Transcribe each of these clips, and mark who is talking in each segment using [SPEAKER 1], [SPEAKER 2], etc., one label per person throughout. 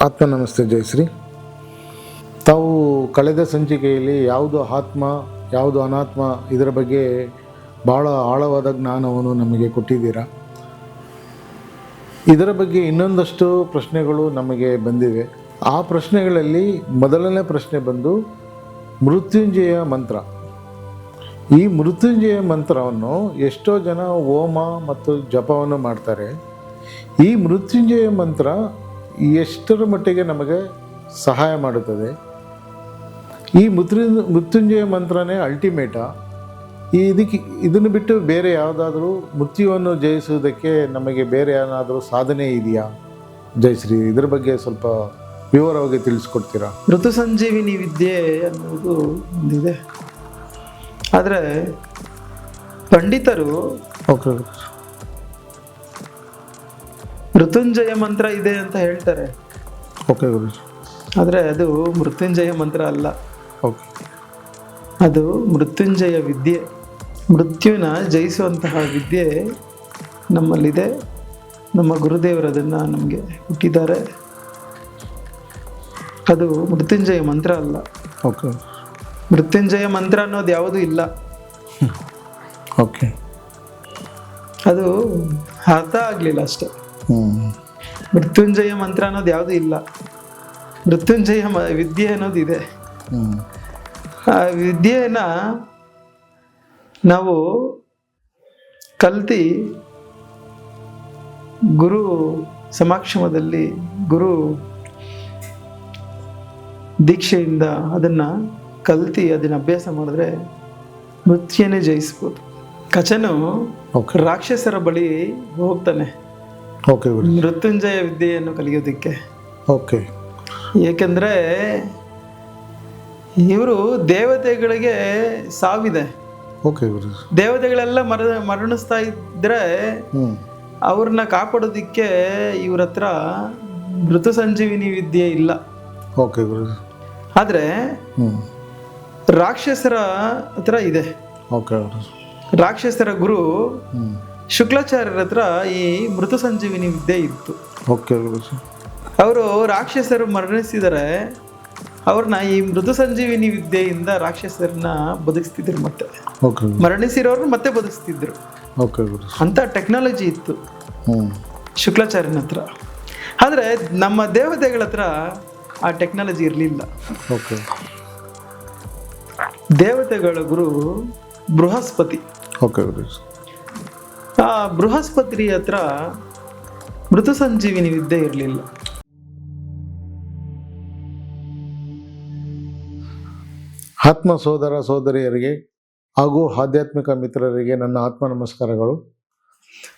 [SPEAKER 1] ಆತ್ಮ ನಮಸ್ತೆ ಜಯಶ್ರೀ. ತಾವು ಕಳೆದ ಸಂಚಿಕೆಯಲ್ಲಿ ಯಾವುದು ಆತ್ಮ ಯಾವುದು ಅನಾತ್ಮ ಇದರ ಬಗ್ಗೆ ಭಾಳ ಆಳವಾದ ಜ್ಞಾನವನ್ನು ನಮಗೆ ಕೊಟ್ಟಿದ್ದೀರಾ. ಇದರ ಬಗ್ಗೆ ಇನ್ನೊಂದಷ್ಟು ಪ್ರಶ್ನೆಗಳು ನಮಗೆ ಬಂದಿವೆ. ಆ ಪ್ರಶ್ನೆಗಳಲ್ಲಿ ಮೊದಲನೇ ಪ್ರಶ್ನೆ ಬಂದು ಮೃತ್ಯುಂಜಯ ಮಂತ್ರ. ಈ ಮೃತ್ಯುಂಜಯ ಮಂತ್ರವನ್ನು ಎಷ್ಟೋ ಜನ ಹೋಮ ಮತ್ತು ಜಪವನ್ನು ಮಾಡ್ತಾರೆ. ಈ ಮೃತ್ಯುಂಜಯ ಮಂತ್ರ ಎಷ್ಟರ ಮಟ್ಟಿಗೆ ನಮಗೆ ಸಹಾಯ ಮಾಡುತ್ತದೆ? ಈ ಮೃತ್ಯುಂಜಯ ಮಂತ್ರನೇ ಅಲ್ಟಿಮೇಟಾ? ಇದನ್ನು ಬಿಟ್ಟು ಬೇರೆ ಯಾವುದಾದ್ರೂ ಮೃತ್ಯುವನ್ನು ಜಯಿಸುವುದಕ್ಕೆ ನಮಗೆ ಬೇರೆ ಏನಾದರೂ ಸಾಧನೆ ಇದೆಯಾ? ಜಯಶ್ರೀ, ಇದರ ಬಗ್ಗೆ ಸ್ವಲ್ಪ ವಿವರವಾಗಿ ತಿಳಿಸ್ಕೊಡ್ತೀರಾ?
[SPEAKER 2] ಋತು ಸಂಜೀವಿನಿ ವಿದ್ಯೆ ಅನ್ನೋದು ಒಂದಿದೆ. ಆದರೆ ಪಂಡಿತರು
[SPEAKER 1] ಓಕೆ,
[SPEAKER 2] ಮೃತ್ಯುಂಜಯ ಮಂತ್ರ ಇದೆ ಅಂತ ಹೇಳ್ತಾರೆ.
[SPEAKER 1] ಓಕೆ ಗುರುಜಿ.
[SPEAKER 2] ಆದರೆ ಅದು ಮೃತ್ಯುಂಜಯ ಮಂತ್ರ ಅಲ್ಲ.
[SPEAKER 1] ಓಕೆ,
[SPEAKER 2] ಅದು ಮೃತ್ಯುಂಜಯ ವಿದ್ಯೆ. ಮೃತ್ಯುನ ಜಯಿಸುವಂತಹ ವಿದ್ಯೆ ನಮ್ಮಲ್ಲಿದೆ. ನಮ್ಮ ಗುರುದೇವರು ಅದನ್ನು ನಮಗೆ ಹುಟ್ಟಿದ್ದಾರೆ. ಅದು ಮೃತ್ಯುಂಜಯ ಮಂತ್ರ ಅಲ್ಲ.
[SPEAKER 1] ಓಕೆ,
[SPEAKER 2] ಮೃತ್ಯುಂಜಯ ಮಂತ್ರ ಅನ್ನೋದು ಯಾವುದೂ ಇಲ್ಲ.
[SPEAKER 1] ಓಕೆ,
[SPEAKER 2] ಅದು ಅರ್ಥ ಆಗಲಿಲ್ಲ ಅಷ್ಟೆ. ಮೃತ್ಯುಂಜಯ ಮಂತ್ರ ಅನ್ನೋದು ಯಾವುದೂ ಇಲ್ಲ. ಮೃತ್ಯುಂಜಯ ವಿದ್ಯೆ ಅನ್ನೋದಿದೆ. ಆ ವಿದ್ಯೆನ ನಾವು ಕಲ್ತು ಗುರು ಸಮಕ್ಷಮದಲ್ಲಿ ಗುರು ದೀಕ್ಷೆಯಿಂದ ಅದನ್ನು ಕಲ್ತು ಅದನ್ನು ಅಭ್ಯಾಸ ಮಾಡಿದ್ರೆ ಮೃತ್ಯುನೇ ಜಯಿಸ್ಬೋದು. ಕಚನು ರಾಕ್ಷಸರ ಬಳಿ ಹೋಗ್ತಾನೆ
[SPEAKER 1] ಓಕೆ,
[SPEAKER 2] ಮೃತ್ಯುಂಜಯ ವಿದ್ಯೆಯನ್ನು ಕಲಿಯೋದಕ್ಕೆ.
[SPEAKER 1] ಓಕೆ,
[SPEAKER 2] ಏಕೆಂದರೆ ಇವರು ದೇವತೆಗಳಿಗೆ ಸಾವಿದೆ.
[SPEAKER 1] ಓಕೆ ಗುರು.
[SPEAKER 2] ದೇವತೆಗಳೆಲ್ಲ ಮರಣಿಸ್ತಾ ಇದ್ರೆ ಅವ್ರನ್ನ ಕಾಪಾಡೋದಿಕ್ಕೆ ಇವ್ರ ಹತ್ರ ಮೃತು ಸಂಜೀವಿನಿ ವಿದ್ಯೆ ಇಲ್ಲ.
[SPEAKER 1] ಓಕೆ ಗುರು.
[SPEAKER 2] ಆದರೆ ರಾಕ್ಷಸರ ಹತ್ರ ಇದೆ.
[SPEAKER 1] ಓಕೆ ಗುರು.
[SPEAKER 2] ರಾಕ್ಷಸರ ಗುರು ಶುಕ್ಲಾಚಾರ್ಯರ ಹತ್ರ ಈ ಮೃತು ಸಂಜೀವಿನಿ ವಿದ್ಯೆ ಇತ್ತು.
[SPEAKER 1] ಓಕೆ ಗುರು.
[SPEAKER 2] ಅವರು ರಾಕ್ಷಸರು ಮರಣಿಸಿದರೆ ಅವ್ರನ್ನ ಈ ಮೃದು ಸಂಜೀವಿನಿ ವಿದ್ಯೆಯಿಂದ ರಾಕ್ಷಸರನ್ನ ಬದುಕಿಸ್ತಿದ್ರು. ಮತ್ತೆ
[SPEAKER 1] ಓಕೆ,
[SPEAKER 2] ಮರಣಿಸಿರೋರ್ನ ಮತ್ತೆ ಬದುಕಿಸ್ತಿದ್ರು.
[SPEAKER 1] ಓಕೆ ಗುರು.
[SPEAKER 2] ಅಂತ ಟೆಕ್ನಾಲಜಿ ಇತ್ತು ಶುಕ್ಲಾಚಾರ್ಯನ ಹತ್ರ. ಆದರೆ ನಮ್ಮ ದೇವತೆಗಳ ಹತ್ರ ಆ ಟೆಕ್ನಾಲಜಿ ಇರಲಿಲ್ಲ.
[SPEAKER 1] ಓಕೆ,
[SPEAKER 2] ದೇವತೆಗಳ ಗುರು ಬೃಹಸ್ಪತಿ.
[SPEAKER 1] ಓಕೆ ಗುರು.
[SPEAKER 2] ಆ ಬೃಹಸ್ಪತಿ ಹತ್ರ ಮೃತು ಸಂಜೀವಿನಿ ವಿದ್ಯೆ ಇರಲಿಲ್ಲ.
[SPEAKER 1] ಆತ್ಮ ಸೋದರ ಸೋದರಿಯರಿಗೆ ಹಾಗೂ ಆಧ್ಯಾತ್ಮಿಕ ಮಿತ್ರರಿಗೆ ನನ್ನ ಆತ್ಮ ನಮಸ್ಕಾರಗಳು.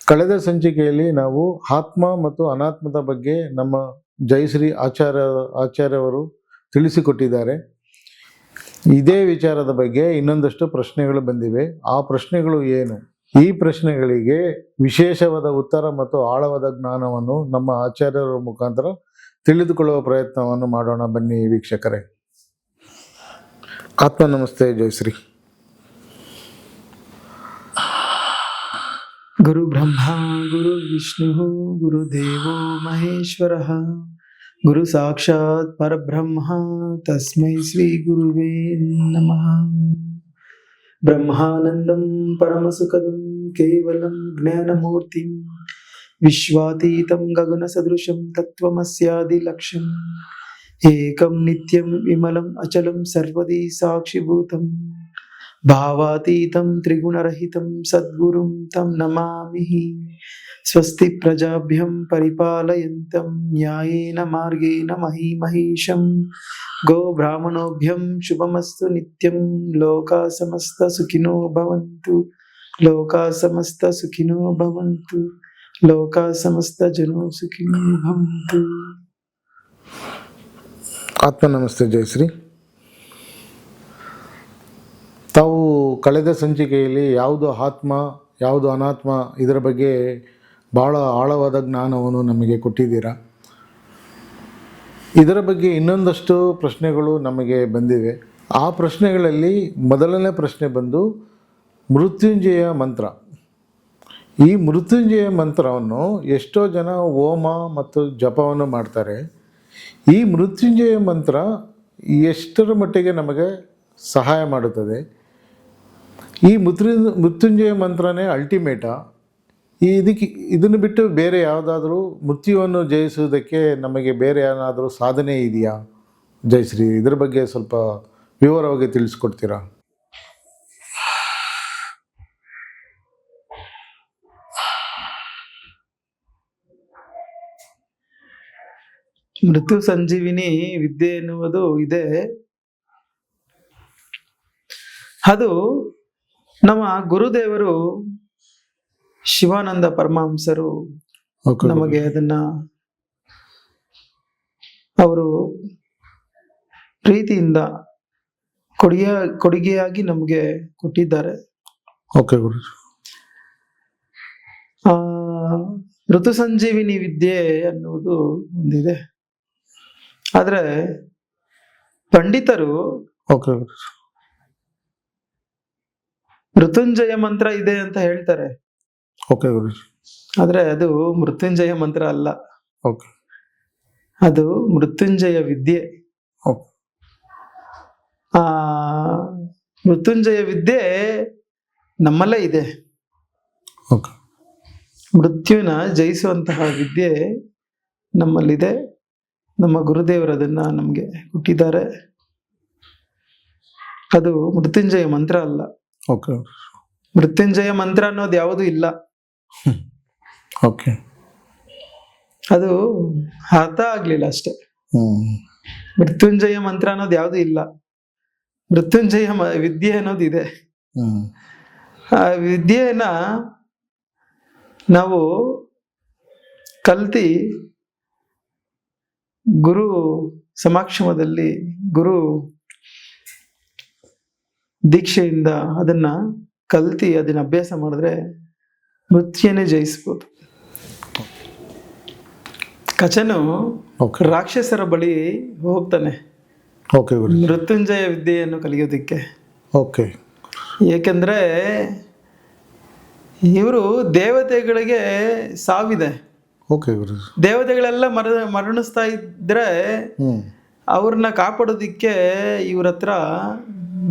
[SPEAKER 1] ಕಳೆದ ಸಂಚಿಕೆಯಲ್ಲಿ ನಾವು ಆತ್ಮ ಮತ್ತು ಅನಾತ್ಮದ ಬಗ್ಗೆ ನಮ್ಮ ಜಯಶ್ರೀ ಆಚಾರ್ಯವರು ತಿಳಿಸಿಕೊಟ್ಟಿದ್ದಾರೆ. ಇದೇ ವಿಚಾರದ ಬಗ್ಗೆ ಇನ್ನೊಂದಷ್ಟು ಪ್ರಶ್ನೆಗಳು ಬಂದಿವೆ. ಆ ಪ್ರಶ್ನೆಗಳು ಏನು? ಈ ಪ್ರಶ್ನೆಗಳಿಗೆ ವಿಶೇಷವಾದ ಉತ್ತರ ಮತ್ತು ಆಳವಾದ ಜ್ಞಾನವನ್ನು ನಮ್ಮ ಆಚಾರ್ಯರ ಮುಖಾಂತರ ತಿಳಿದುಕೊಳ್ಳುವ ಪ್ರಯತ್ನವನ್ನು ಮಾಡೋಣ. ಬನ್ನಿ ವೀಕ್ಷಕರೇ. ಆತ್ಮ ನಮಸ್ತೆ ಜಯಶ್ರೀ.
[SPEAKER 2] ಗುರು ಬ್ರಹ್ಮ ಗುರು ವಿಷ್ಣು ಗುರುದೇವೋ ಮಹೇಶ್ವರ ಗುರು ಸಾಕ್ಷಾತ್ ಪರಬ್ರಹ್ಮ ತಸ್ಮೈ ಶ್ರೀ ಗುರುವೇ ನಮಃ. ಬ್ರಹ್ಮಾನಂದಂ ಪರಮಸುಖದಂ ಕೇವಲಂ ಜ್ಞಾನಮೂರ್ತಿಂ ವಿಶ್ವಾತೀತಂ ಗಗನ ಸದೃಶಂ ತತ್ವಮಸ್ಯಾದಿಲಕ್ಷ್ಯಂ ಏಕಂ ನಿತ್ಯಂ ವಿಮಲಂ ಅಚಲಂ ಸರ್ವದಿ ಸಾಕ್ಷಿಭೂತಂ ಭಾವಾತೀತಂ ತ್ರಿಗುಣರಹಿತಂ ಸದ್ಗುರುಂ ತಂ ನಮಾಮಿ. ಸ್ವಸ್ತಿ ಪ್ರಜಾಭ್ಯಂ ಪರಿಪಾಲಯಂತಂ ನ್ಯಾಯೇನ ಮಾರ್ಗೇಣ ಮಹೀಮಹೀಶಂ ಗೋ ಬ್ರಾಹ್ಮಣೋಭ್ಯಂ ಶುಭಮಸ್ತು ನಿತ್ಯಂ. ಲೋಕಾ ಸಮಸ್ತ ಸುಖಿನೋ ಭವಂತು. ಲೋಕಾ ಸಮಸ್ತ ಸುಖಿನೋ ಭವಂತು. ಲೋಕಾ ಸಮಸ್ತ ಜನೋ ಸುಖಿನೋ ಭವಂತು.
[SPEAKER 1] ಆತ್ಮ ನಮಸ್ತೆ ಜಯಶ್ರೀ. ತಾವು ಕಳೆದ ಸಂಚಿಕೆಯಲ್ಲಿ ಯಾವುದು ಆತ್ಮ ಯಾವುದು ಅನಾತ್ಮ ಇದರ ಬಗ್ಗೆ ಭಾಳ ಆಳವಾದ ಜ್ಞಾನವನ್ನು ನಮಗೆ ಕೊಟ್ಟಿದ್ದೀರಾ. ಇದರ ಬಗ್ಗೆ ಇನ್ನೊಂದಷ್ಟು ಪ್ರಶ್ನೆಗಳು ನಮಗೆ ಬಂದಿವೆ. ಆ ಪ್ರಶ್ನೆಗಳಲ್ಲಿ ಮೊದಲನೇ ಪ್ರಶ್ನೆ ಬಂದು ಮೃತ್ಯುಂಜಯ ಮಂತ್ರ. ಈ ಮೃತ್ಯುಂಜಯ ಮಂತ್ರವನ್ನು ಎಷ್ಟೋ ಜನ ಹೋಮ ಮತ್ತು ಜಪವನ್ನು ಮಾಡ್ತಾರೆ. ಈ ಮೃತ್ಯುಂಜಯ ಮಂತ್ರ ಎಷ್ಟರ ಮಟ್ಟಿಗೆ ನಮಗೆ ಸಹಾಯ ಮಾಡುತ್ತದೆ? ಈ ಮೃತ್ಯುಂಜಯ ಮಂತ್ರನೇ ಅಲ್ಟಿಮೇಟಾ? ಇದನ್ನು ಬಿಟ್ಟು ಬೇರೆ ಯಾವುದಾದ್ರೂ ಮೃತ್ಯುವನ್ನು ಜಯಿಸುವುದಕ್ಕೆ ನಮಗೆ ಬೇರೆ ಏನಾದರೂ ಸಾಧನೆ ಇದೆಯಾ? ಜಯಶ್ರೀ, ಇದ್ರ ಬಗ್ಗೆ ಸ್ವಲ್ಪ ವಿವರವಾಗಿ ತಿಳಿಸ್ಕೊಡ್ತೀರಾ?
[SPEAKER 2] ಮೃತ್ಯು ಸಂಜೀವಿನಿ ವಿದ್ಯೆ ಎನ್ನುವುದು ಇದೆ. ಅದು ನಮ್ಮ ಗುರುದೇವರು ಶಿವಾನಂದ ಪರಮಹಂಸರು
[SPEAKER 1] ಓಕೆ
[SPEAKER 2] ನಮಗೆ ಅದನ್ನ ಅವರು ಪ್ರೀತಿಯಿಂದ ಕೊಡುಗೆಯಾಗಿ ನಮಗೆ ಕೊಟ್ಟಿದ್ದಾರೆ.
[SPEAKER 1] ಓಕೆ ಗುರು.
[SPEAKER 2] ಆ ಋತು ಸಂಜೀವಿನಿ ವಿದ್ಯೆ ಅನ್ನುವುದು ಒಂದಿದೆ. ಆದ್ರೆ ಪಂಡಿತರು
[SPEAKER 1] ಓಕೆ ಗುರು.
[SPEAKER 2] ಮೃತ್ಯುಂಜಯ ಮಂತ್ರ ಇದೆ ಅಂತ ಹೇಳ್ತಾರೆ.
[SPEAKER 1] ಓಕೆ ಗುರು.
[SPEAKER 2] ಆದ್ರೆ ಅದು ಮೃತ್ಯುಂಜಯ ಮಂತ್ರ ಅಲ್ಲ,
[SPEAKER 1] ಓಕೆ.
[SPEAKER 2] ಅದು ಮೃತ್ಯುಂಜಯ ವಿದ್ಯೆ.
[SPEAKER 1] ಓಕೆ.
[SPEAKER 2] ಆ ಮೃತ್ಯುಂಜಯ ವಿದ್ಯೆ ನಮ್ಮಲ್ಲೇ ಇದೆ.
[SPEAKER 1] ಓಕೆ.
[SPEAKER 2] ಮೃತ್ಯುವಿನ ಜಯಿಸುವಂತಹ ವಿದ್ಯೆ ನಮ್ಮಲ್ಲಿದೆ. ನಮ್ಮ ಗುರುದೇವರು ಅದನ್ನ ನಮ್ಗೆ ಕೊಟ್ಟಿದ್ದಾರೆ. ಅದು ಮೃತ್ಯುಂಜಯ ಮಂತ್ರ ಅಲ್ಲ.
[SPEAKER 1] ಓಕೆ.
[SPEAKER 2] ಮೃತ್ಯುಂಜಯ ಮಂತ್ರ ಅನ್ನೋದು ಯಾವುದು ಇಲ್ಲ.
[SPEAKER 1] ಓಕೆ.
[SPEAKER 2] ಅದು ಅರ್ಥ ಆಗ್ಲಿಲ್ಲ ಅಷ್ಟೆ.
[SPEAKER 1] ಹ್ಮ್.
[SPEAKER 2] ಮೃತ್ಯುಂಜಯ ಮಂತ್ರ ಅನ್ನೋದು ಯಾವುದು ಇಲ್ಲ. ಮೃತ್ಯುಂಜಯ ವಿದ್ಯೆ ಅನ್ನೋದು ಇದೆ.
[SPEAKER 1] ಹ್ಮ್.
[SPEAKER 2] ಆ ವಿದ್ಯೆಯನ್ನ ನಾವು ಕಲ್ತಿ ಗುರು ಸಮಕ್ಷಮದಲ್ಲಿ ಗುರು ದೀಕ್ಷೆಯಿಂದ ಅದನ್ನ ಕಲ್ತಿ ಅದನ್ನ ಅಭ್ಯಾಸ ಮಾಡಿದ್ರೆ ಮೃತ್ಯುನೇ ಜಯಿಸ್ಬೋದು. ಕಚನು
[SPEAKER 1] ಓಕೆ.
[SPEAKER 2] ರಾಕ್ಷಸರ ಬಳಿ ಹೋಗ್ತಾನೆ
[SPEAKER 1] ಓಕೆ ಗುರು.
[SPEAKER 2] ಮೃತ್ಯುಂಜಯ ವಿದ್ಯೆಯನ್ನು ಕಲಿಯೋದಿಕ್ಕೆ.
[SPEAKER 1] ಓಕೆ.
[SPEAKER 2] ಏಕೆಂದ್ರೆ ಇವರು ದೇವತೆಗಳಿಗೆ ಸಾವಿದೆ.
[SPEAKER 1] ಓಕೆ ಗುರು.
[SPEAKER 2] ದೇವತೆಗಳೆಲ್ಲ ಮರಣಿಸ್ತಾ ಇದ್ರೆ
[SPEAKER 1] ಹ್ಮ್.
[SPEAKER 2] ಅವ್ರನ್ನ ಕಾಪಾಡೋದಿಕ್ಕೆ ಇವ್ರ ಹತ್ರ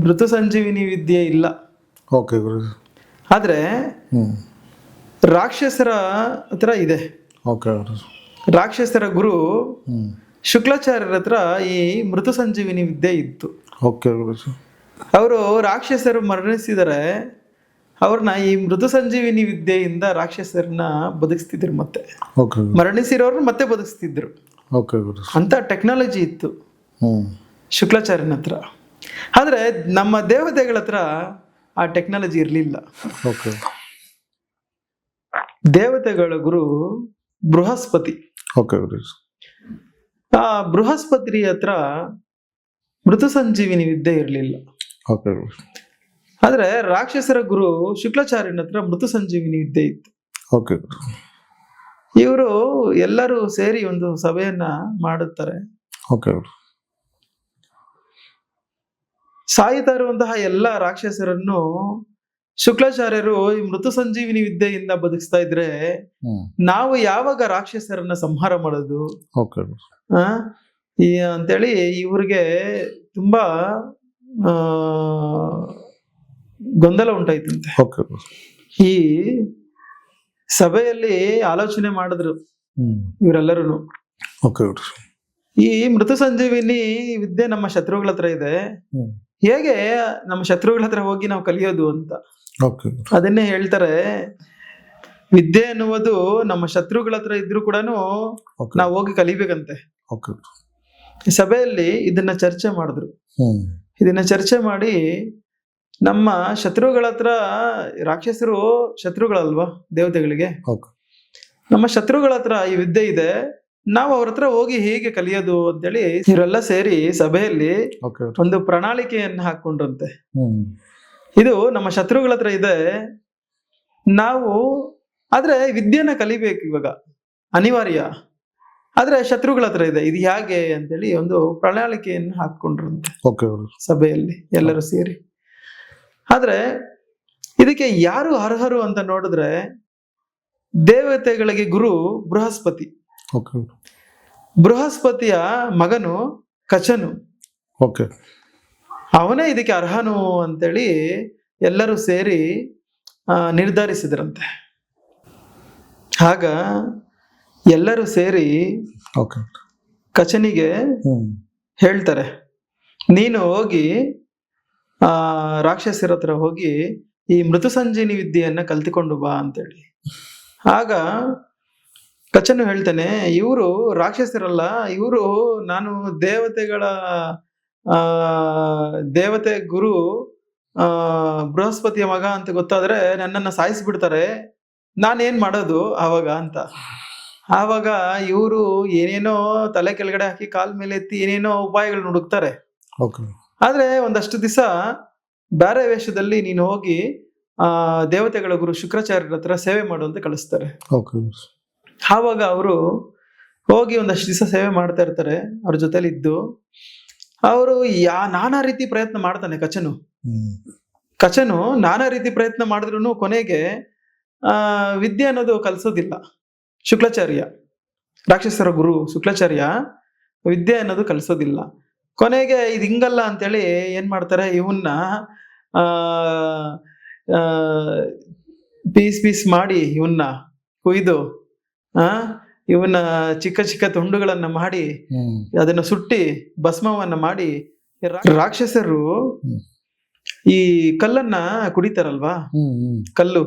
[SPEAKER 2] ಮೃತು ಸಂಜೀವಿನಿ ವಿದ್ಯೆ ಇಲ್ಲ.
[SPEAKER 1] ಓಕೆ ಗುರು.
[SPEAKER 2] ಆದ್ರೆ
[SPEAKER 1] ಹ್ಮ್.
[SPEAKER 2] ರಾಕ್ಷಸರ ಹತ್ರ ಇದೆ.
[SPEAKER 1] ಓಕೆ ಗುರು.
[SPEAKER 2] ರಾಕ್ಷಸರ ಗುರು
[SPEAKER 1] ಹ್ಮ್.
[SPEAKER 2] ಶುಕ್ಲಾಚಾರ್ಯರ ಹತ್ರ ಈ ಮೃತು ಸಂಜೀವಿನಿ ವಿದ್ಯೆ ಇತ್ತು.
[SPEAKER 1] ಓಕೆ ಗುರು.
[SPEAKER 2] ಅವರು ರಾಕ್ಷಸರು ಮರಣಿಸಿದರೆ ಅವ್ರನ್ನ ಈ ಮೃದು ಸಂಜೀವಿನಿ ವಿದ್ಯೆಯಿಂದ ರಾಕ್ಷಸರನ್ನ ಬದುಕಿಸ್ತಿದ್ರು. ಮತ್ತೆ
[SPEAKER 1] ಓಕೆ ಗುರು.
[SPEAKER 2] ಮರಣಿಸಿರೋರು ಮತ್ತೆ ಬದುಕಿಸ್ತಿದ್ರು.
[SPEAKER 1] ಓಕೆ ಗುರು.
[SPEAKER 2] ಅಂತ ಟೆಕ್ನಾಲಜಿ ಇತ್ತು
[SPEAKER 1] ಹ್ಮ್.
[SPEAKER 2] ಶುಕ್ಲಾಚಾರ್ಯನ ಹತ್ರ. ಆದ್ರೆ ನಮ್ಮ ದೇವತೆಗಳ ಹತ್ರ ಆ ಟೆಕ್ನಾಲಜಿ ಇರಲಿಲ್ಲ.
[SPEAKER 1] ಓಕೆ.
[SPEAKER 2] ದೇವತೆಗಳ ಗುರು ಬೃಹಸ್ಪತಿ.
[SPEAKER 1] ಓಕೆ ಗುರು.
[SPEAKER 2] ಆ ಬೃಹಸ್ಪತಿ ಹತ್ರ ಮೃತು ಸಂಜೀವಿನಿ ವಿದ್ಯೆ ಇರಲಿಲ್ಲ.
[SPEAKER 1] ಓಕೆ ಗುರು.
[SPEAKER 2] ಆದ್ರೆ ರಾಕ್ಷಸರ ಗುರು ಶುಕ್ಲಾಚಾರ್ಯನ ಹತ್ರ ಮೃತು ಸಂಜೀವಿನಿ ವಿದ್ಯೆ ಇತ್ತು.
[SPEAKER 1] ಓಕೆ ಗುರು.
[SPEAKER 2] ಇವರು ಎಲ್ಲರೂ ಸೇರಿ ಒಂದು ಸಭೆಯನ್ನ ಮಾಡುತ್ತಾರೆ.
[SPEAKER 1] ಓಕೆ ಗುರು.
[SPEAKER 2] ಸಾಯ್ತಾ ಇರುವಂತಹ ಎಲ್ಲ ರಾಕ್ಷಸರನ್ನು ಶುಕ್ಲಾಚಾರ್ಯರು ಈ ಮೃತು ಸಂಜೀವಿನಿ ವಿದ್ಯೆಯಿಂದ ಬದುಕಿಸ್ತಾ ಇದ್ರೆ
[SPEAKER 1] ಹ್ಮ್.
[SPEAKER 2] ನಾವು ಯಾವಾಗ ರಾಕ್ಷಸರನ್ನ ಸಂಹಾರ ಮಾಡೋದು
[SPEAKER 1] ಓಕೆ ಗುರು.
[SPEAKER 2] ಅಂತೇಳಿ ಇವ್ರಿಗೆ ತುಂಬಾ ಗೊಂದಲ ಉಂಟಾಯ್ತಂತೆ.
[SPEAKER 1] ಓಕೆ ಗುರು.
[SPEAKER 2] ಈ ಸಭೆಯಲ್ಲಿ ಆಲೋಚನೆ ಮಾಡಿದ್ರು
[SPEAKER 1] ಹ್ಮ್.
[SPEAKER 2] ಇವರೆಲ್ಲರೂ.
[SPEAKER 1] ಓಕೆ ಗುರು.
[SPEAKER 2] ಈ ಮೃತು ಸಂಜೀವಿನಿ ವಿದ್ಯೆ ನಮ್ಮ ಶತ್ರುಗಳ ಹತ್ರ ಇದೆ,
[SPEAKER 1] ಹ್ಮ್.
[SPEAKER 2] ಹೇಗೆ ನಮ್ಮ ಶತ್ರುಗಳ ಹತ್ರ ಹೋಗಿ ನಾವು ಕಲಿಯೋದು ಅಂತ.
[SPEAKER 1] ಓಕೆ ಗುರು.
[SPEAKER 2] ಅದನ್ನೇ ಹೇಳ್ತಾರೆ, ವಿದ್ಯೆ ಎನ್ನುವುದು ನಮ್ಮ ಶತ್ರುಗಳ ಹತ್ರ ಇದ್ರು ಕೂಡ
[SPEAKER 1] ಓಕೆ.
[SPEAKER 2] ನಾವು ಹೋಗಿ ಕಲಿಬೇಕಂತೆ.
[SPEAKER 1] ಓಕೆ.
[SPEAKER 2] ಈ ಸಭೆಯಲ್ಲಿ ಇದನ್ನ ಚರ್ಚೆ ಮಾಡಿದ್ರು.
[SPEAKER 1] ಹ್ಮ್.
[SPEAKER 2] ಇದನ್ನ ಚರ್ಚೆ ಮಾಡಿ ನಮ್ಮ ಶತ್ರುಗಳ ಹತ್ರ, ರಾಕ್ಷಸರು ಶತ್ರುಗಳಲ್ವಾ ದೇವತೆಗಳಿಗೆ,
[SPEAKER 1] ಓಕೆ.
[SPEAKER 2] ನಮ್ಮ ಶತ್ರುಗಳ ಹತ್ರ ಈ ವಿದ್ಯೆ ಇದೆ, ನಾವು ಅವ್ರ ಹತ್ರ ಹೋಗಿ ಹೇಗೆ ಕಲಿಯೋದು ಅಂತೇಳಿ ಇವರೆಲ್ಲ ಸೇರಿ ಸಭೆಯಲ್ಲಿ
[SPEAKER 1] ಓಕೆ.
[SPEAKER 2] ಒಂದು ಪ್ರಣಾಳಿಕೆಯನ್ನು ಹಾಕೊಂಡ್ರಂತೆ.
[SPEAKER 1] ಹ್ಮ್.
[SPEAKER 2] ಇದು ನಮ್ಮ ಶತ್ರುಗಳ ಹತ್ರ ಇದೆ, ನಾವು ಆದ್ರೆ ವಿದ್ಯೆನ ಕಲಿಬೇಕು ಇವಾಗ ಅನಿವಾರ್ಯ, ಆದ್ರೆ ಶತ್ರುಗಳ ಹತ್ರ ಇದೆ, ಇದು ಹೇಗೆ ಅಂತೇಳಿ ಒಂದು ಪ್ರಣಾಳಿಕೆಯನ್ನು ಹಾಕೊಂಡ್ರಂತೆ
[SPEAKER 1] ಓಕೆ ಗುರು.
[SPEAKER 2] ಸಭೆಯಲ್ಲಿ ಎಲ್ಲರೂ ಸೇರಿ. ಆದ್ರೆ ಇದಕ್ಕೆ ಯಾರು ಅರ್ಹರು ಅಂತ ನೋಡಿದ್ರೆ ದೇವತೆಗಳಿಗೆ ಗುರು ಬೃಹಸ್ಪತಿ.
[SPEAKER 1] ಓಕೆ.
[SPEAKER 2] ಬೃಹಸ್ಪತಿಯ ಮಗನು ಕಚನು,
[SPEAKER 1] ಓಕೆ.
[SPEAKER 2] ಅವನೇ ಇದಕ್ಕೆ ಅರ್ಹನು ಅಂತೇಳಿ ಎಲ್ಲರೂ ಸೇರಿ ನಿರ್ಧರಿಸಿದ್ರಂತೆ. ಆಗ ಎಲ್ಲರೂ ಸೇರಿ
[SPEAKER 1] ಓಕೆ.
[SPEAKER 2] ಕಚನಿಗೆ ಹೇಳ್ತಾರೆ, ನೀನು ಹೋಗಿ ರಾಕ್ಷಸರ ಹತ್ರ ಹೋಗಿ ಈ ಮೃತು ಸಂಜೀವಿನಿ ವಿದ್ಯೆಯನ್ನ ಕಲ್ತುಕೊಂಡು ಬಾ ಅಂತೇಳಿ. ಆಗ ಕಚನು ಹೇಳ್ತಾನೆ, ಇವರು ರಾಕ್ಷಸರಲ್ಲ, ಇವರು ನಾನು ದೇವತೆಗಳ ದೇವತೆ ಗುರು ಬೃಹಸ್ಪತಿಯ ಮಗ ಅಂತ ಗೊತ್ತಾದ್ರೆ ನನ್ನನ್ನ ಸಾಯಿಸ್ಬಿಡ್ತಾರೆ, ನಾನೇನ್ ಮಾಡೋದು ಆವಾಗ ಅಂತ. ಆವಾಗ ಇವರು ಏನೇನೋ ತಲೆ ಕೆಳಗಡೆ ಹಾಕಿ ಕಾಲ್ ಮೇಲೆ ಎತ್ತಿ ಏನೇನೋ ಉಪಾಯಗಳನ್ನ ಹುಡುಕ್ತಾರೆ. ಆದ್ರೆ ಒಂದಷ್ಟು ದಿವಸ ಬೇರೆ ವೇಷದಲ್ಲಿ ನೀನು ಹೋಗಿ ದೇವತೆಗಳ ಗುರು ಶುಕ್ರಾಚಾರ್ಯರ ಹತ್ರ ಸೇವೆ ಮಾಡು ಅಂತ ಕಳಿಸ್ತಾರೆ. ಆವಾಗ ಅವರು ಹೋಗಿ ಒಂದಷ್ಟು ದಿವಸ ಸೇವೆ ಮಾಡ್ತಾ ಇರ್ತಾರೆ. ಅವ್ರ ಜೊತೆಲಿ ಇದ್ದು ಅವರು ನಾನಾ ರೀತಿ ಪ್ರಯತ್ನ ಮಾಡ್ತಾನೆ ಕಚನು ನಾನಾ ರೀತಿ ಪ್ರಯತ್ನ ಮಾಡಿದ್ರು ಕೊನೆಗೆ ವಿದ್ಯೆ ಅನ್ನೋದು ಕಲಿಸೋದಿಲ್ಲ. ಶುಕ್ಲಾಚಾರ್ಯ, ರಾಕ್ಷಸರ ಗುರು ಶುಕ್ಲಾಚಾರ್ಯ ವಿದ್ಯೆ ಅನ್ನೋದು ಕಲಿಸೋದಿಲ್ಲ. ಕೊನೆಗೆ ಇದು ಹಿಂಗಲ್ಲ ಅಂತೇಳಿ ಏನ್ ಮಾಡ್ತಾರೆ, ಇವನ್ನ ಪೀಸ್ ಮಾಡಿ ಇವನ್ನ ಕುಯ್ದು ಇವನ್ನ ಚಿಕ್ಕ ಚಿಕ್ಕ ತುಂಡುಗಳನ್ನ ಮಾಡಿ ಅದನ್ನ ಸುಟ್ಟಿ ಭಸ್ಮವನ್ನ ಮಾಡಿ ರಾಕ್ಷಸರು ಈ ಕಲ್ಲನ್ನ ಕುಡಿತಾರಲ್ವಾ, ಕಲ್ಲು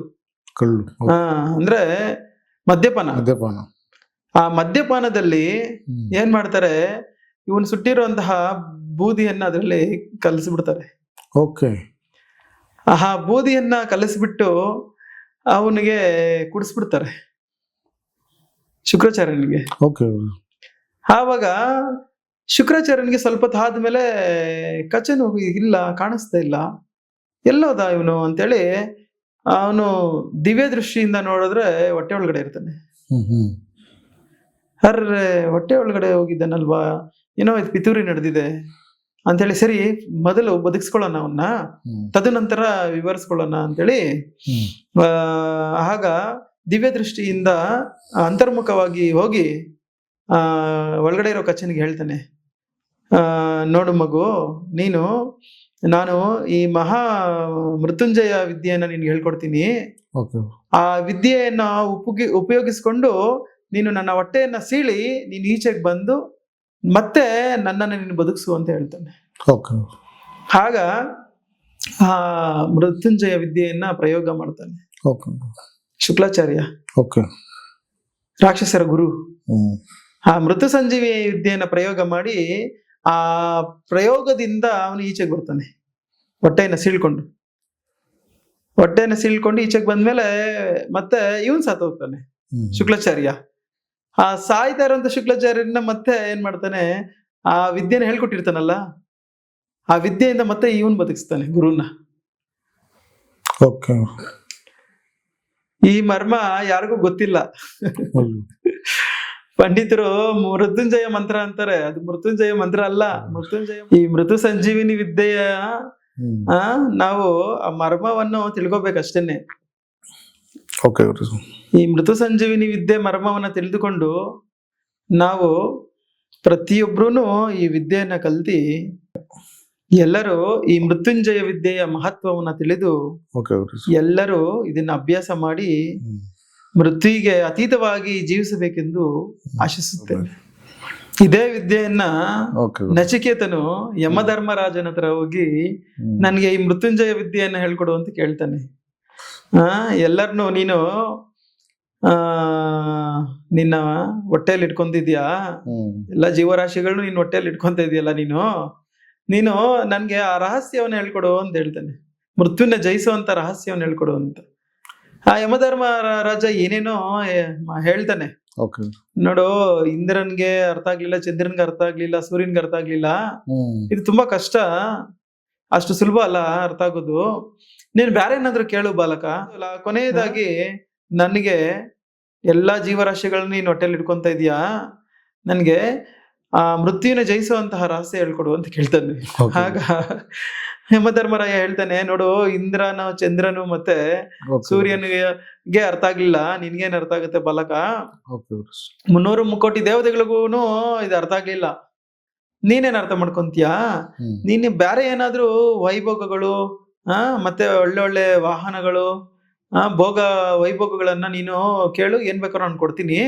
[SPEAKER 2] ಅಂದ್ರೆ ಮದ್ಯಪಾನ. ಆ ಮದ್ಯಪಾನದಲ್ಲಿ ಏನ್ ಮಾಡ್ತಾರೆ, ಇವನ್ ಸುಟ್ಟಿರುವಂತಹ ಬೂದಿಯನ್ನ ಅದರಲ್ಲಿ ಕಲಸಿಬಿಡ್ತಾರೆ. ಆ ಬೂದಿಯನ್ನ ಕಲಸಿಬಿಟ್ಟು ಅವನಿಗೆ ಕುಡಿಸ್ಬಿಡ್ತಾರೆ ಶುಕ್ರಾಚಾರ್ಯನಿಗೆ. ಆವಾಗ ಶುಕ್ರಾಚಾರ್ಯನಿಗೆ ಸ್ವಲ್ಪ ಹೊತ್ತು ಆದ್ಮೇಲೆ ಕಚನು ಇಲ್ಲ, ಕಾಣಿಸ್ತಾ ಇಲ್ಲ, ಎಲ್ಲೋದ ಇವನು ಅಂತೇಳಿ ಅವನು ದಿವ್ಯ ದೃಷ್ಟಿಯಿಂದ ನೋಡಿದ್ರೆ ಹೊಟ್ಟೆ ಒಳಗಡೆ ಇರ್ತಾನೆ. ಅರ್ರೆ, ಹೊಟ್ಟೆ ಒಳಗಡೆ ಹೋಗಿದ್ದಾನಲ್ವಾ, ಏನೋ ಇದು ಪಿತೂರಿ ನಡೆದಿದೆ ಅಂತೇಳಿ, ಸರಿ ಮೊದಲು ಬದುಕಿಸ್ಕೊಳ್ಳೋಣ ಅವನ್ನ, ತದನಂತರ ವಿವರಿಸ್ಕೊಳ್ಳೋಣ ಅಂತೇಳಿ ಆಗ ದಿವ್ಯ ದೃಷ್ಟಿಯಿಂದ ಅಂತರ್ಮುಖವಾಗಿ ಹೋಗಿ ಒಳಗಡೆ ಇರೋ ಕಚನಿಗೆ ಹೇಳ್ತಾನೆ, ನೋಡು ಮಗು, ನಾನು ಈ ಮಹಾ ಮೃತ್ಯುಂಜಯ ವಿದ್ಯೆಯನ್ನ ನಿನ್ಗೆ ಹೇಳ್ಕೊಡ್ತೀನಿ. ಆ ವಿದ್ಯೆಯನ್ನ ಉಪಯೋಗಿಸ್ಕೊಂಡು ನೀನು ನನ್ನ ಹೊಟ್ಟೆಯನ್ನ ಸೀಳಿ ನೀನು ಈಚೆಗೆ ಬಂದು ಮತ್ತೆ ನನ್ನನ್ನು ನೀನು ಬದುಕಿಸು ಅಂತ ಹೇಳ್ತಾನೆ. ಆಗ ಆ ಮೃತ್ಯುಂಜಯ ವಿದ್ಯೆಯನ್ನ ಪ್ರಯೋಗ ಮಾಡ್ತಾನೆ ಶುಕ್ಲಾಚಾರ್ಯ, ರಾಕ್ಷಸರ ಗುರು. ಆ ಮೃತು ಸಂಜೀವಿ ವಿದ್ಯೆಯನ್ನ ಪ್ರಯೋಗ ಮಾಡಿ ಆ ಪ್ರಯೋಗದಿಂದ ಅವನು ಈಚೆಗೆ ಬರ್ತಾನೆ. ಹೊಟ್ಟೆಯನ್ನ ಸೀಳ್ಕೊಂಡು ಈಚೆಗೆ ಬಂದ್ಮೇಲೆ ಮತ್ತೆ ಇವನ್ ಸಾತ್ ಹೋಗ್ತಾನೆ ಶುಕ್ಲಾಚಾರ್ಯ. ಆ ಸಾಯ್ತಾ ಇರುವಂತ ಶುಕ್ಲಾಚಾರ್ಯನ ಮತ್ತೆ ಏನ್ ಮಾಡ್ತಾನೆ, ಆ ವಿದ್ಯೆನ ಹೇಳ್ಕೊಟ್ಟಿರ್ತಾನಲ್ಲ, ಆ ವಿದ್ಯೆಯಿಂದ ಮತ್ತೆ ಇವನ್ ಬದುಕಿಸ್ತಾನೆ ಗುರುನ. ಈ ಮರ್ಮ ಯಾರಿಗೂ ಗೊತ್ತಿಲ್ಲ. ಪಂಡಿತರು ಮೃತ್ಯುಂಜಯ ಮಂತ್ರ ಅಂತಾರೆ, ಅದು ಮೃತ್ಯುಂಜಯ ಮಂತ್ರ ಅಲ್ಲ. ಈ ಮೃತು ಸಂಜೀವಿನಿ ವಿದ್ಯೆಯ ನಾವು ಆ ಮರ್ಮವನ್ನು ತಿಳ್ಕೊಬೇಕಷ್ಟೇನೆ. ಈ ಮೃತು ಸಂಜೀವಿನಿ ವಿದ್ಯೆ ಮರ್ಮವನ್ನ ತಿಳಿದುಕೊಂಡು ನಾವು ಪ್ರತಿಯೊಬ್ರು ಈ ವಿದ್ಯೆಯನ್ನ ಕಲ್ತಿ ಎಲ್ಲರೂ ಈ ಮೃತ್ಯುಂಜಯ ವಿದ್ಯೆಯ ಮಹತ್ವವನ್ನ ತಿಳಿದು ಎಲ್ಲರೂ ಇದನ್ನ ಅಭ್ಯಾಸ ಮಾಡಿ ಮೃತ್ಯುವಿಗೆ ಅತೀತವಾಗಿ ಜೀವಿಸಬೇಕೆಂದು ಆಶಿಸುತ್ತೇನೆ. ಇದೇ ವಿದ್ಯೆಯನ್ನ ನಚಿಕೇತನು ಯಮಧರ್ಮರಾಜನ ಹತ್ರ ಹೋಗಿ ನನ್ಗೆ ಈ ಮೃತ್ಯುಂಜಯ ವಿದ್ಯೆಯನ್ನ ಹೇಳ್ಕೊಡು ಅಂತ ಕೇಳ್ತಾನೆ. ಎಲ್ಲರನ್ನು ನೀನು ನಿನ್ನ ಹೊಟ್ಟೆಯಲ್ಲಿ ಇಟ್ಕೊಂತಿದ್ಯಾ, ಎಲ್ಲ ಜೀವರಾಶಿಗಳನ್ನು ನಿನ್ನ ಹೊಟ್ಟೆಯಲ್ಲಿ ಇಟ್ಕೊಂತ ಇದೆಯಲ್ಲ, ನೀನು ನನ್ಗೆ ಆ ರಹಸ್ಯವನ್ನ ಹೇಳ್ಕೊಡು ಅಂತ ಹೇಳ್ತಾನೆ. ಮೃತ್ಯುನ ಜಯಿಸುವಂತ ರಹಸ್ಯವನ್ನ ಹೇಳ್ಕೊಡು ಅಂತ. ಆ ಯಮಧರ್ಮ ರಾಜ ಏನೇನೋ ಹೇಳ್ತಾನೆ. ನೋಡು, ಇಂದ್ರನ್ಗೆ ಅರ್ಥ ಆಗ್ಲಿಲ್ಲ, ಚಂದ್ರನ್ಗೆ ಅರ್ಥ ಆಗ್ಲಿಲ್ಲ, ಸೂರ್ಯನ್ಗೆ ಅರ್ಥ ಆಗ್ಲಿಲ್ಲ, ಇದು ತುಂಬಾ ಕಷ್ಟ, ಅಷ್ಟು ಸುಲಭ ಅಲ್ಲ ಅರ್ಥ ಆಗೋದು. ನೀನ್ ಬೇರೆ ಏನಾದ್ರು ಕೇಳು ಬಾಲಕ. ಕೊನೆಯದಾಗಿ ನನಗೆ ಎಲ್ಲಾ ಜೀವರಾಶಿಗಳನ್ನ ನೀನ್ ಹೊಟ್ಟೆಲಿ ಇಟ್ಕೊಂತ ಇದೀಯಾ, ನನ್ಗೆ ಆ ಮೃತ್ಯುವಿನ ಜಯಿಸುವಂತಹ ರಹಸ್ಯ ಹೇಳ್ಕೊಡು ಅಂತ ಕೇಳ್ತಾನೆ.
[SPEAKER 1] Okay.
[SPEAKER 2] ಆಗ ಯಮಧರ್ಮರಾಯ ಹೇಳ್ತಾನೆ, ನೋಡು ಇಂದ್ರನು ಚಂದ್ರನು ಮತ್ತೆ
[SPEAKER 1] Okay.
[SPEAKER 2] ಸೂರ್ಯನಿಗೆ ಅರ್ಥ ಆಗ್ಲಿಲ್ಲ, ನಿನ್ಗೇನ್ ಅರ್ಥ ಆಗುತ್ತೆ ಬಾಲಕ?
[SPEAKER 1] Okay, ಗುರುಸ್.
[SPEAKER 2] 300 ಮುಕ್ಕೋಟಿ ದೇವತೆಗಳಿಗೂನು ಇದು ಅರ್ಥ ಆಗ್ಲಿಲ್ಲ, ನೀನೇನ್ ಅರ್ಥ ಮಾಡ್ಕೊಂತೀಯ? ನೀನ್ ಬೇರೆ ಏನಾದ್ರೂ ವೈಭೋಗಗಳು ಮತ್ತೆ ಒಳ್ಳೆ ಒಳ್ಳೆ ವಾಹನಗಳು ಭೋಗ ವೈಭೋಗಗಳನ್ನ ನೀನು ಕೇಳು, ಏನ್ ಬೇಕಾದ್ರೂ ನಾನು ಕೊಡ್ತೀನಿ,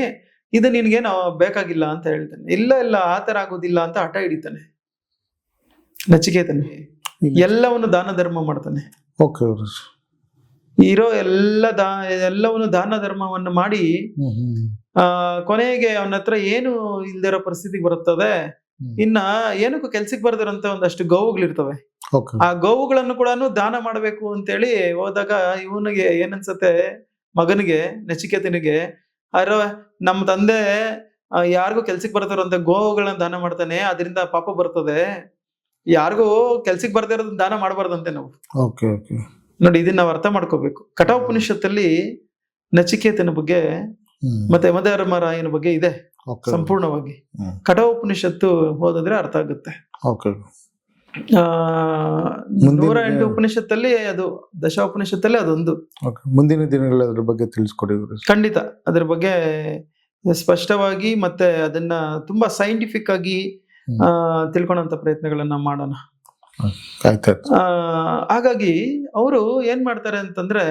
[SPEAKER 2] ಇದು ನಿನ್ಗೇನು ಬೇಕಾಗಿಲ್ಲ ಅಂತ ಹೇಳ್ತಾನೆ. ಇಲ್ಲ ಇಲ್ಲ ಆತರ ಆಗೋದಿಲ್ಲ ಅಂತ ಹಠ ಹಿಡಿತಾನೆ ನಚಿಕೇತನ. ಎಲ್ಲವನ್ನು ದಾನ ಧರ್ಮ ಮಾಡ್ತಾನೆ.
[SPEAKER 1] Okay, ಗುರುಸ್.
[SPEAKER 2] ಇರೋ ಎಲ್ಲವನ್ನು ದಾನ ಧರ್ಮವನ್ನು ಮಾಡಿ ಕೊನೆಗೆ ಅವನ ಹತ್ರ ಏನು ಇಲ್ದಿರೋ ಪರಿಸ್ಥಿತಿಗೆ ಬರುತ್ತದೆ. ಇನ್ನ ಏನಕ್ಕೂ ಕೆಲ್ಸಕ್ಕೆ ಬರ್ದಿರಂತ ಒಂದಷ್ಟು ಗೋವುಗಳಿರ್ತವೆ.
[SPEAKER 1] Okay.
[SPEAKER 2] ಆ ಗೋವುಗಳನ್ನು ಕೂಡ ದಾನ ಮಾಡ್ಬೇಕು ಅಂತೇಳಿ ಹೋದಾಗ ಇವನಿಗೆ ಏನನ್ಸತ್ತೆ, ಮಗನಿಗೆ ನಚಿಕೇತನಿಗೆ, ಅರ ನಮ್ಮ ತಂದೆ ಯಾರಿಗೂ ಕೆಲ್ಸಕ್ಕೆ ಬರ್ತಾರಂತ ಗೋವುಗಳನ್ನ ದಾನ ಮಾಡ್ತಾನೆ, ಅದರಿಂದ ಪಾಪ ಬರ್ತದೆ, ಯಾರಿಗೂ ಕೆಲ್ಸಕ್ಕೆ ಬರ್ದೇ ಇರೋದನ್ನ ದಾನ ಮಾಡಬಾರ್ದಂತೆ ನಾವು.
[SPEAKER 1] Okay, okay.
[SPEAKER 2] ನೋಡಿ, ಇದನ್ನ ನಾವು ಅರ್ಥ ಮಾಡ್ಕೋಬೇಕು. ಕಠೋಪನಿಷತ್ತಲ್ಲಿ ನಚಿಕೇತನ ಬಗ್ಗೆ ಮತ್ತೆ ಯಮಧರ್ಮರಾಯನ ಬಗ್ಗೆ ಇದೆ
[SPEAKER 1] Okay.
[SPEAKER 2] ಸಂಪೂರ್ಣವಾಗಿ. ಕಠೋಪನಿಷತ್ತು ಓದಿದ್ರೆ ಅರ್ಥ ಆಗುತ್ತೆ.
[SPEAKER 1] Okay.
[SPEAKER 2] 108 ಉಪನಿಷತ್ತಲ್ಲಿ ಅದು, ದಶೋಪನಿಷತ್ತಲ್ಲಿ ಅದೊಂದು.
[SPEAKER 1] Okay. ಮುಂದಿನ ದಿನಗಳಲ್ಲಿ ಅದ್ರ ಬಗ್ಗೆ ತಿಳಿಸ್ಕೊಡಿ ಗುರುಸ್.
[SPEAKER 2] ಖಂಡಿತ ಅದ್ರ ಬಗ್ಗೆ ಸ್ಪಷ್ಟವಾಗಿ ಮತ್ತೆ ಅದನ್ನ ತುಂಬಾ ಸೈಂಟಿಫಿಕ್ ಆಗಿ ತಿಳ್ಕೊಳ್ಳೋಂತ ಪ್ರಯತ್ನಗಳನ್ನ ಮಾಡೋಣ.
[SPEAKER 1] ಆಯ್ತು.
[SPEAKER 2] ಹಾಗಾಗಿ ಅವರು ಏನ್ ಮಾಡ್ತಾರೆ ಅಂತಂದ್ರೆ,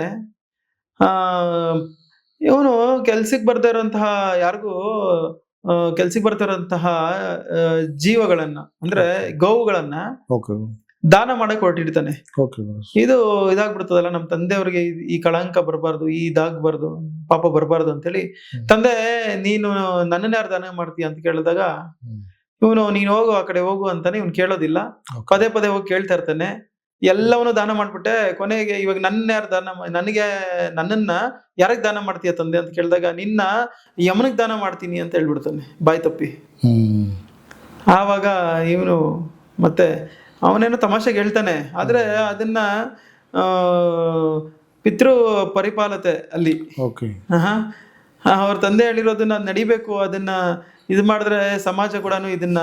[SPEAKER 2] ಇವನು ಕೆಲ್ಸಕ್ಕೆ ಬರ್ತಾ ಇರೋಂತಹ ಯಾರಿಗೂ ಕೆಲ್ಸಕ್ಕೆ ಬರ್ತಾ ಇರೋಂತಹ ಜೀವಗಳನ್ನ ಅಂದ್ರೆ ಗೋವುಗಳನ್ನ
[SPEAKER 1] Okay.
[SPEAKER 2] ದಾನ ಮಾಡಕ್ ಹೊರಟಿರ್ತಾನೆ.
[SPEAKER 1] Okay, ಗುರುಸ್.
[SPEAKER 2] ಇದು ಇದಾಗ್ಬಿಡ್ತದಲ್ಲ, ನಮ್ಮ ತಂದೆಯವ್ರಿಗೆ ಈ ಕಳಂಕ ಬರಬಾರ್ದು, ಈ ಇದಾಗಬಾರ್ದು, ಪಾಪ ಬರಬಾರ್ದು ಅಂತೇಳಿ, ತಂದೆ ನೀನು ನನ್ನನ್ನ ಯಾರು ದಾನ ಮಾಡ್ತೀಯ ಅಂತ ಕೇಳಿದಾಗ ಇವನು ನೀನು ಹೋಗು ಆ ಕಡೆ ಹೋಗು ಅಂತಾನೆ ಇವ್ನು ಕೇಳೋದಿಲ್ಲ. ಪದೇ ಪದೇ ಹೋಗಿ ಕೇಳ್ತಾ ಇರ್ತಾನೆ. ಎಲ್ಲವನ್ನೂ ದಾನ ಮಾಡ್ಬಿಟ್ಟೆ, ಕೊನೆಗೆ ಇವಾಗ ನನ್ನನ್ನ ಯಾರಿಗೆ ದಾನ ಮಾಡ್ತೀಯ ತಂದೆ ಅಂತ ಕೇಳಿದಾಗ, ನಿನ್ನ ಯಮನಿಗೆ ದಾನ ಮಾಡ್ತೀನಿ ಅಂತ ಹೇಳ್ಬಿಡ್ತಾನೆ ಬಾಯ್ ತಪ್ಪಿ. ಆವಾಗ ಇವನು ಮತ್ತೆ ಅವನೇನೋ ತಮಾಷೆಗೆ ಹೇಳ್ತಾನೆ, ಆದ್ರೆ ಅದನ್ನ ಪಿತೃ ಪರಿಪಾಲತೆ ಅಲ್ಲಿ ಅವ್ರ ತಂದೆ ಹೇಳಿರೋದನ್ನ ನಡಿಬೇಕು, ಅದನ್ನ ಇದು ಮಾಡಿದ್ರೆ ಸಮಾಜ ಕೂಡ ಇದನ್ನ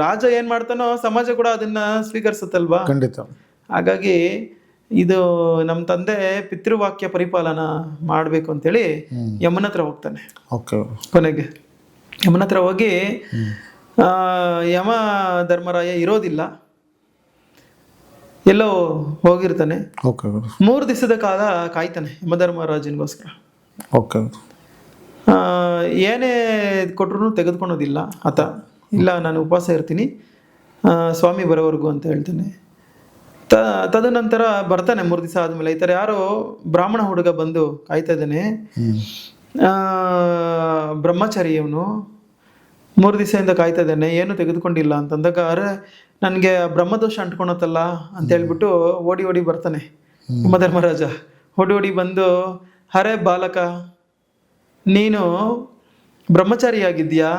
[SPEAKER 2] ರಾಜ ಏನ್ ಮಾಡ್ತಾನೋ ಸಮಾಜ ಕೂಡ ಅದನ್ನ ಸ್ವೀಕರಿಸುತ್ತಲ್ವಾ.
[SPEAKER 1] ಖಂಡಿತ.
[SPEAKER 2] ಹಾಗಾಗಿ ಇದು ನಮ್ಮ ತಂದೆ ಪಿತೃವಾಕ್ಯ ಪರಿಪಾಲನ ಮಾಡ್ಬೇಕು ಅಂತೇಳಿ ಯಮನ ಹತ್ರ ಹೋಗ್ತಾನೆ. ಕೊನೆಗೆ ಯಮನ ಹತ್ರ ಹೋಗಿ ಯಮ ಧರ್ಮರಾಯ ಇರೋದಿಲ್ಲ, ಎಲ್ಲೋ ಹೋಗಿರ್ತಾನೆ. 3 ದಿವಸದ ಕಾಲ ಕಾಯ್ತಾನೆ ಯಮಧರ್ಮರಾಜನಿಗೋಸ್ಕರ. ಏನೇ ಕೊಟ್ರು ತೆಗೆದುಕೊಳೋದಿಲ್ಲ ಆತ. ಇಲ್ಲ, ನಾನು ಉಪವಾಸ ಇರ್ತೀನಿ ಸ್ವಾಮಿ ಬರೋವರೆಗೂ ಅಂತ ಹೇಳ್ತಾನೆ. ತದನಂತರ ಬರ್ತಾನೆ 3 ದಿವಸ ಆದ್ಮೇಲೆ. ಈ ಥರ ಯಾರೋ ಬ್ರಾಹ್ಮಣ ಹುಡುಗ ಬಂದು ಕಾಯ್ತಾ ಇದ್ದಾನೆ, ಬ್ರಹ್ಮಚಾರಿ ಅವನು, 3 ದಿವಸದಿಂದ ಕಾಯ್ತಾ ಇದ್ದಾನೆ, ಏನು ತೆಗೆದುಕೊಂಡಿಲ್ಲ ಅಂತಂದಾಗ, ಅರೆ ನನಗೆ ಬ್ರಹ್ಮದೋಷ ಅಂಟ್ಕೊಳತ್ತಲ್ಲ ಅಂತ ಹೇಳ್ಬಿಟ್ಟು ಓಡಿ ಬರ್ತಾನೆ ಯಮಧರ್ಮರಾಜ. ಓಡಿ ಬಂದು, ಅರೆ ಬಾಲಕ, ನೀನು ಬ್ರಹ್ಮಚಾರಿಯಾಗಿದ್ಯಾ,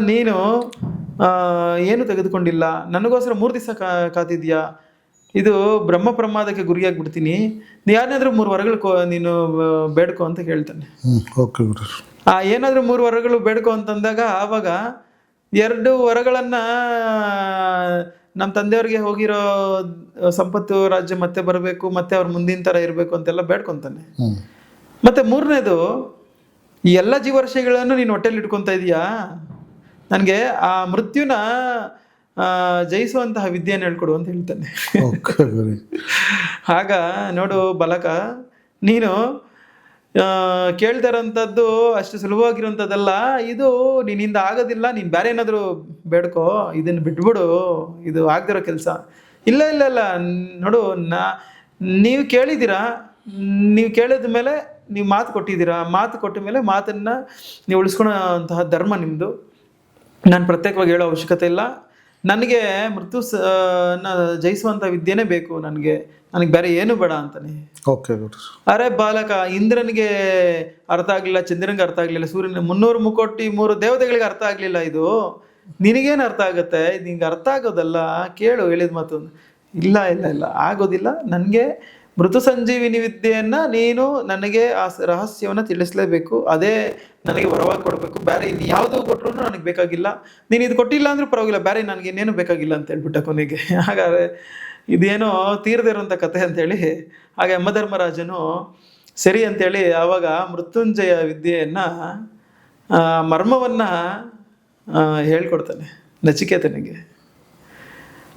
[SPEAKER 2] ನೀನು ಏನು ತೆಗೆದುಕೊಂಡಿಲ್ಲ, ನನಗೋಸ್ಕರ 3 ದಿವಸ ಕಾತಿದ್ಯಾ, ಇದು ಬ್ರಹ್ಮ ಪ್ರಮಾದಕ್ಕೆ ಗುರಿಯಾಗ್ಬಿಡ್ತೀನಿ, ಯಾರನ್ನಾದ್ರೂ 3 ವರಗಳು ನೀನು ಬೇಡ್ಕೊ ಅಂತ ಕೇಳ್ತಾನೆ. ಏನಾದ್ರೂ 3 ವರಗಳು ಬೇಡ್ಕೊ ಅಂತಂದಾಗ, ಆವಾಗ 2 ವರಗಳನ್ನ ನಮ್ಮ ತಂದೆಯವ್ರಿಗೆ ಹೋಗಿರೋ ಸಂಪತ್ತು ರಾಜ್ಯ ಮತ್ತೆ ಬರಬೇಕು, ಮತ್ತೆ ಅವ್ರ ಮುಂದಿನ ತರ ಇರಬೇಕು ಅಂತೆಲ್ಲ ಬೇಡ್ಕೊಂತಾನೆ. ಮತ್ತೆ 3ನೇದು, ಈ ಎಲ್ಲ ಜೀವರಾಶಿಗಳನ್ನು ನೀನು ಹೊಟ್ಟೆಲಿ ಇಟ್ಕೊಂತ ಇದೀಯಾ, ನನಗೆ ಆ ಮೃತ್ಯುನ ಜಯಿಸುವಂತಹ ವಿದ್ಯೆಯನ್ನು ಹೇಳ್ಕೊಡು ಅಂತ ಹೇಳ್ತಾನೆ. ಆಗ ನೋಡು ಬಾಲಕ, ನೀನು ಕೇಳ್ತಾ ಇರೋಂಥದ್ದು ಅಷ್ಟು ಸುಲಭವಾಗಿರುವಂಥದ್ದಲ್ಲ, ಇದು ನಿನ್ನಿಂದ ಆಗೋದಿಲ್ಲ, ನೀನು ಬೇರೆ ಏನಾದರೂ ಬೇಡ್ಕೋ, ಇದನ್ನು ಬಿಟ್ಬಿಡು, ಇದು ಆಗದಿರೋ ಕೆಲಸ. ಇಲ್ಲ ನೋಡು, ನೀವು ಕೇಳಿದ್ದೀರಾ, ನೀವು ಕೇಳಿದ ಮೇಲೆ ನೀವು ಮಾತು ಕೊಟ್ಟಿದ್ದೀರಾ, ಮಾತು ಕೊಟ್ಟ ಮೇಲೆ ಮಾತನ್ನು ನೀವು ಉಳಿಸ್ಕೊಳ್ಳೋಂತಹ ಧರ್ಮ ನಿಮ್ಮದು. ನಾನು ಪ್ರತ್ಯೇಕವಾಗಿ ಹೇಳೋ ಅವಶ್ಯಕತೆ ಇಲ್ಲ, ನನಗೆ ಜಯಿಸುವಂಥ ವಿದ್ಯೆನೇ ಬೇಕು, ನನಗೆ ಬೇರೆ ಏನು ಬೇಡ ಅಂತಾನೆ. ಅರೆ ಬಾಲಕ, ಇಂದ್ರನಿಗೆ ಅರ್ಥ ಆಗಲಿಲ್ಲ, ಚಂದ್ರನಿಗೆ ಅರ್ಥ ಆಗಲಿಲ್ಲ, ಸೂರ್ಯನ 300 ಮುಕ್ಕೋಟಿ 3 ದೇವತೆಗಳಿಗೆ ಅರ್ಥ ಆಗಲಿಲ್ಲ, ಇದು ನಿನಗೇನು ಅರ್ಥ ಆಗುತ್ತೆ, ಇದು ನಿಂಗೆ ಅರ್ಥ ಆಗೋದಲ್ಲ, ಕೇಳು ಹೇಳಿದ ಮಾತು. ಇಲ್ಲ ಆಗೋದಿಲ್ಲ, ನನಗೆ ಮೃತು ಸಂಜೀವಿನಿ ವಿದ್ಯೆಯನ್ನ ನೀನು ನನಗೆ ಆ ರಹಸ್ಯವನ್ನ ತಿಳಿಸ್ಲೇಬೇಕು, ಅದೇ ನನಗೆ ವರವಾಗಿ ಕೊಡಬೇಕು, ಬೇರೆ ಇನ್ನು ಯಾವುದು ಕೊಟ್ಟರು ನನಗೆ ಬೇಕಾಗಿಲ್ಲ, ನೀನು ಇದು ಕೊಟ್ಟಿಲ್ಲ ಅಂದ್ರೂ ಪರವಾಗಿಲ್ಲ, ಬೇರೆ ನನಗೆ ಇನ್ನೇನು ಬೇಕಾಗಿಲ್ಲ ಅಂತ ಹೇಳ್ಬಿಟ್ಟ ಕೊನೆಗೆ. ಹಾಗಾದ್ರೆ ಇದೇನೋ ತೀರದಿರುವಂಥ ಕಥೆ ಅಂತೇಳಿ ಹಾಗೆ ಯಮಧರ್ಮರಾಜನು ಸರಿ ಅಂತೇಳಿ ಆವಾಗ ಮೃತ್ಯುಂಜಯ ವಿದ್ಯೆಯನ್ನ ಮರ್ಮವನ್ನ ಹೇಳ್ಕೊಡ್ತಾನೆ ನಚಿಕೇತನಿಗೆ.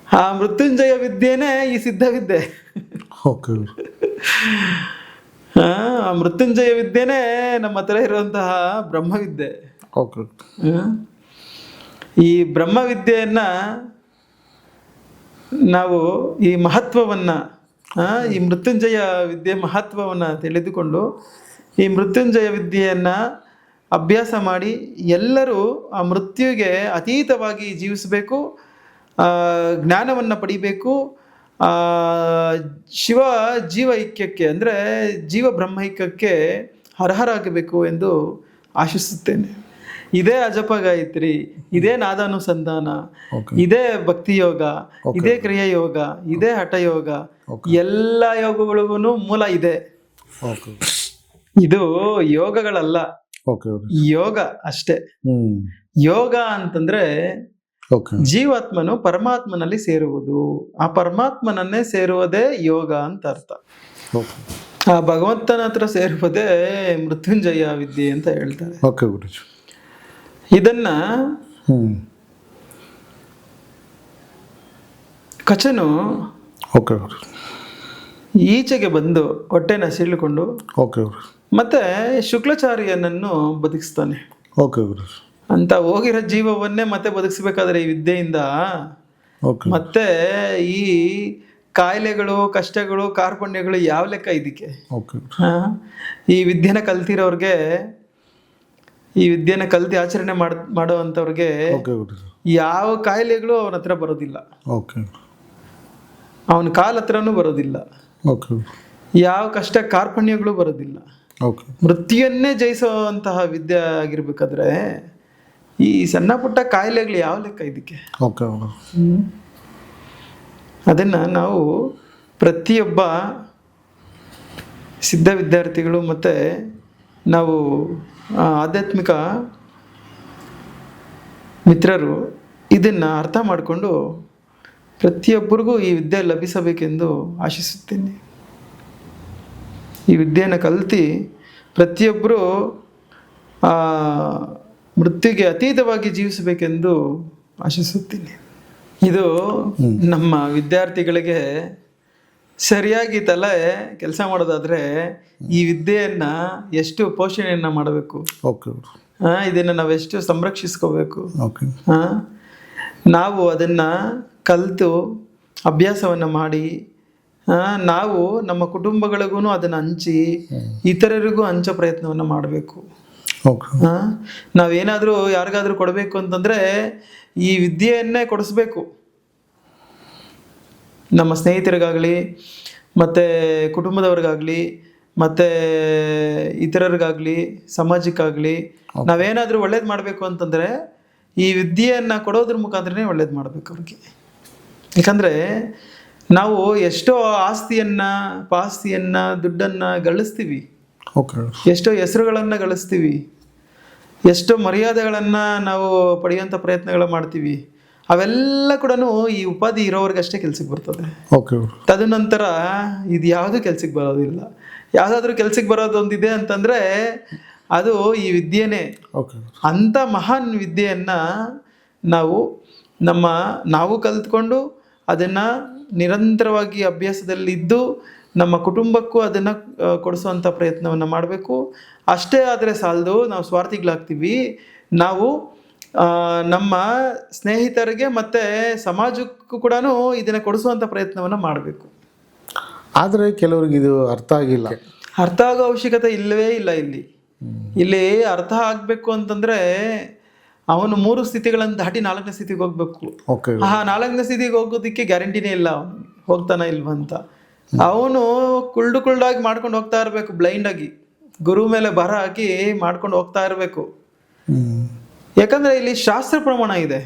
[SPEAKER 2] ಆ ಮೃತ್ಯುಂಜಯ ವಿದ್ಯೆನೇ ಈ ಸಿದ್ಧವಿದ್ಯೆ.
[SPEAKER 1] ಓಕೆ.
[SPEAKER 2] ಆ ಮೃತ್ಯುಂಜಯ ವಿದ್ಯೆನೇ ನಮ್ಮ ಹತ್ರ ಇರುವಂತಹ ಬ್ರಹ್ಮವಿದ್ಯೆ.
[SPEAKER 1] ಓಕೆ.
[SPEAKER 2] ಈ ಬ್ರಹ್ಮವಿದ್ಯೆಯನ್ನ ನಾವು ಈ ಮಹತ್ವವನ್ನ ಈ ಮೃತ್ಯುಂಜಯ ವಿದ್ಯೆ ಮಹತ್ವವನ್ನ ತಿಳಿದುಕೊಂಡು ಈ ಮೃತ್ಯುಂಜಯ ವಿದ್ಯೆಯನ್ನ ಅಭ್ಯಾಸ ಮಾಡಿ ಎಲ್ಲರೂ ಆ ಮೃತ್ಯುವಿಗೆ ಅತೀತವಾಗಿ ಜೀವಿಸಬೇಕು, ಜ್ಞಾನವನ್ನು ಪಡಿಬೇಕು, ಶಿವ ಜೀವ ಐಕ್ಯಕ್ಕೆ ಅಂದರೆ ಜೀವ ಬ್ರಹ್ಮೈಕ್ಯಕ್ಕೆ ಅರ್ಹರಾಗಬೇಕು ಎಂದು ಆಶಿಸುತ್ತೇನೆ. ಇದೇ ಅಜಪ ಗಾಯತ್ರಿ, ಇದೇ ನಾದಾನುಸಂಧಾನ, ಇದೇ ಭಕ್ತಿ ಯೋಗ, ಇದೇ ಕ್ರಿಯಾ ಯೋಗ, ಇದೇ ಹಠಯೋಗ, ಎಲ್ಲ ಯೋಗಗಳಿಗೂ ಮೂಲ ಇದೆ. ಇದು ಯೋಗಗಳಲ್ಲ, ಯೋಗ ಅಷ್ಟೇ. ಯೋಗ ಅಂತಂದ್ರೆ ಜೀವಾತ್ಮನು ಪರಮಾತ್ಮನಲ್ಲಿ ಸೇರುವುದು, ಆ ಪರಮಾತ್ಮನನ್ನೇ ಸೇರುವುದೇ ಯೋಗ ಅಂತ ಅರ್ಥ. ಆ ಭಗವಂತನ ಹತ್ರ ಸೇರುವುದೇ ಮೃತ್ಯುಂಜಯ ವಿದ್ಯೆ ಅಂತ ಹೇಳ್ತಾರೆ. ಇದನ್ನ ಕಚನು ಈಚೆಗೆ ಬಂದು ಹೊಟ್ಟೆನ ಸೀಳಿಕೊಂಡು ಮತ್ತೆ ಶುಕ್ಲಾಚಾರ್ಯನನ್ನು ಬದುಕಿಸ್ತಾನೆ. ಅಂತ ಹೋಗಿರೋ ಜೀವವನ್ನೇ ಮತ್ತೆ ಬದುಕಿಸ್ಬೇಕಾದ್ರೆ ಈ ವಿದ್ಯೆಯಿಂದ ಮತ್ತೆ ಈ ಕಾಯಿಲೆಗಳು, ಕಷ್ಟಗಳು, ಕಾರ್ಪಣ್ಯಗಳು ಯಾವ ಲೆಕ್ಕ ಇದಕ್ಕೆ? ಈ ವಿದ್ಯೆನ ಕಲ್ತಿರೋರ್ಗೆ, ಈ ವಿದ್ಯೆನ ಕಲ್ತಿ ಆಚರಣೆ ಮಾಡೋವಂಥವ್ರಿಗೆ ಯಾವ ಕಾಯಿಲೆಗಳು ಅವನ ಹತ್ರ ಬರೋದಿಲ್ಲ, ಅವನ ಕಾಲ ಹತ್ರನೂ ಬರೋದಿಲ್ಲ, ಯಾವ ಕಷ್ಟ ಕಾರ್ಪಣ್ಯಗಳು ಬರೋದಿಲ್ಲ. ಮೃತ್ಯುವನ್ನೇ ಜಯಿಸುವಂತಹ ವಿದ್ಯೆ ಆಗಿರ್ಬೇಕಾದ್ರೆ ಈ ಸಣ್ಣ ಪುಟ್ಟ ಕಾಯಿಲೆಗಳು ಯಾವ ಲೆಕ್ಕ ಇದಕ್ಕೆ? ಅದನ್ನ ನಾವು ಪ್ರತಿಯೊಬ್ಬ ಸಿದ್ಧ ವಿದ್ಯಾರ್ಥಿಗಳು ಮತ್ತೆ ನಾವು ಆಧ್ಯಾತ್ಮಿಕ ಮಿತ್ರರು ಇದನ್ನ ಅರ್ಥ ಮಾಡಿಕೊಂಡು ಪ್ರತಿಯೊಬ್ಬರಿಗೂ ಈ ವಿದ್ಯೆ ಲಭಿಸಬೇಕೆಂದು ಆಶಿಸುತ್ತೇನೆ. ಈ ವಿದ್ಯೆಯನ್ನು ಕಲ್ತಿ ಪ್ರತಿಯೊಬ್ಬರು ಮೃತ್ಯುಗೆ ಅತೀತವಾಗಿ ಜೀವಿಸಬೇಕೆಂದು ಆಶಿಸುತ್ತೀನಿ. ಇದು ನಮ್ಮ ವಿದ್ಯಾರ್ಥಿಗಳಿಗೆ ಸರಿಯಾಗಿ ತಲೆ ಕೆಲಸ ಮಾಡೋದಾದ್ರೆ ಈ ವಿದ್ಯೆಯನ್ನ ಎಷ್ಟು ಪೋಷಣೆಯನ್ನ ಮಾಡಬೇಕು, ಇದನ್ನ ನಾವೆಷ್ಟು ಸಂರಕ್ಷಿಸ್ಕೋಬೇಕು, ನಾವು ಅದನ್ನ ಕಲಿತು ಅಭ್ಯಾಸವನ್ನು ಮಾಡಿ ನಾವು ನಮ್ಮ ಕುಟುಂಬಗಳಿಗೂ ಅದನ್ನು ಹಂಚಿ ಇತರರಿಗೂ ಹಂಚೋ ಪ್ರಯತ್ನವನ್ನು ಮಾಡಬೇಕು. ನಾವೇನಾದರೂ ಯಾರಿಗಾದ್ರೂ ಕೊಡಬೇಕು ಅಂತಂದ್ರೆ ಈ ವಿದ್ಯೆಯನ್ನೇ ಕೊಡಿಸ್ಬೇಕು. ನಮ್ಮ ಸ್ನೇಹಿತರಿಗಾಗಲಿ ಮತ್ತೆ ಕುಟುಂಬದವ್ರಿಗಾಗಲಿ ಮತ್ತೆ ಇತರರಿಗಾಗಲಿ ಸಮಾಜಕ್ಕಾಗಲಿ ನಾವೇನಾದರೂ ಒಳ್ಳೇದು ಮಾಡಬೇಕು ಅಂತಂದರೆ ಈ ವಿದ್ಯೆಯನ್ನು ಕೊಡೋದ್ರ ಮುಖಾಂತರನೇ ಒಳ್ಳೇದು ಮಾಡಬೇಕು ಅವ್ರಿಗೆ. ಯಾಕಂದರೆ ನಾವು ಎಷ್ಟೋ ಪಾಸ್ತಿಯನ್ನು ದುಡ್ಡನ್ನು ಗಳಿಸ್ತೀವಿ, ಎಷ್ಟೋ ಹೆಸರುಗಳನ್ನು ಗಳಿಸ್ತೀವಿ, ಎಷ್ಟೋ ಮರ್ಯಾದೆಗಳನ್ನು ನಾವು ಪಡೆಯುವಂಥ ಪ್ರಯತ್ನಗಳು ಮಾಡ್ತೀವಿ. ಅವೆಲ್ಲ ಕೂಡ ಈ ಉಪಾಧಿ ಇರೋವ್ರಿಗಷ್ಟೇ ಕೆಲ್ಸಕ್ಕೆ ಬರ್ತದೆ. ತದನಂತರ ಇದು ಯಾವುದೂ ಕೆಲ್ಸಕ್ಕೆ ಬರೋದಿಲ್ಲ. ಯಾವುದಾದ್ರೂ ಕೆಲ್ಸಕ್ಕೆ ಬರೋದೊಂದಿದೆ ಅಂತಂದರೆ ಅದು ಈ ವಿದ್ಯೆನೇ. ಅಂಥ ಮಹಾನ್ ವಿದ್ಯೆಯನ್ನು ನಾವು ಕಲಿತ್ಕೊಂಡು ಅದನ್ನು ನಿರಂತರವಾಗಿ ಅಭ್ಯಾಸದಲ್ಲಿದ್ದು ನಮ್ಮ ಕುಟುಂಬಕ್ಕೂ ಅದನ್ನು ಕೊಡಿಸುವಂಥ ಪ್ರಯತ್ನವನ್ನು ಮಾಡಬೇಕು. ಅಷ್ಟೇ ಆದರೆ ಸಾಲದು, ನಾವು ಸ್ವಾರ್ಥಿಗಳಾಗ್ತೀವಿ. ನಾವು ನಮ್ಮ ಸ್ನೇಹಿತರಿಗೆ ಮತ್ತು ಸಮಾಜಕ್ಕೂ ಕೂಡ ಇದನ್ನು ಕೊಡಿಸುವಂಥ ಪ್ರಯತ್ನವನ್ನು ಮಾಡಬೇಕು.
[SPEAKER 1] ಆದರೆ ಕೆಲವರಿಗೆ ಇದು ಅರ್ಥ ಆಗಿಲ್ಲ.
[SPEAKER 2] ಅರ್ಥ ಆಗೋ ಅವಶ್ಯಕತೆ ಇಲ್ಲವೇ ಇಲ್ಲ. ಇಲ್ಲಿ ಅರ್ಥ ಆಗಬೇಕು ಅಂತಂದರೆ ಅವನು 3 ಸ್ಥಿತಿಗಳನ್ನು ದಾಟಿ 4ನೇ ಸ್ಥಿತಿಗೆ ಹೋಗ್ಬೇಕು. ಆ 4ನೇ ಸ್ಥಿತಿಗೆ ಹೋಗೋದಕ್ಕೆ ಗ್ಯಾರಂಟಿನೇ ಇಲ್ಲ ಅವನು ಹೋಗ್ತಾನ ಇಲ್ವಂತ. ಅವನು ಕುಲ್ಡಾಗಿ ಮಾಡ್ಕೊಂಡು ಹೋಗ್ತಾ ಇರಬೇಕು, ಬ್ಲೈಂಡ್ ಆಗಿ ಗುರು ಮೇಲೆ ಭಾರ ಹಾಕಿ ಮಾಡ್ಕೊಂಡು ಹೋಗ್ತಾ ಇರಬೇಕು. ಯಾಕಂದ್ರೆ ಇಲ್ಲಿ ಶಾಸ್ತ್ರ ಪ್ರಮಾಣ ಇದೆ,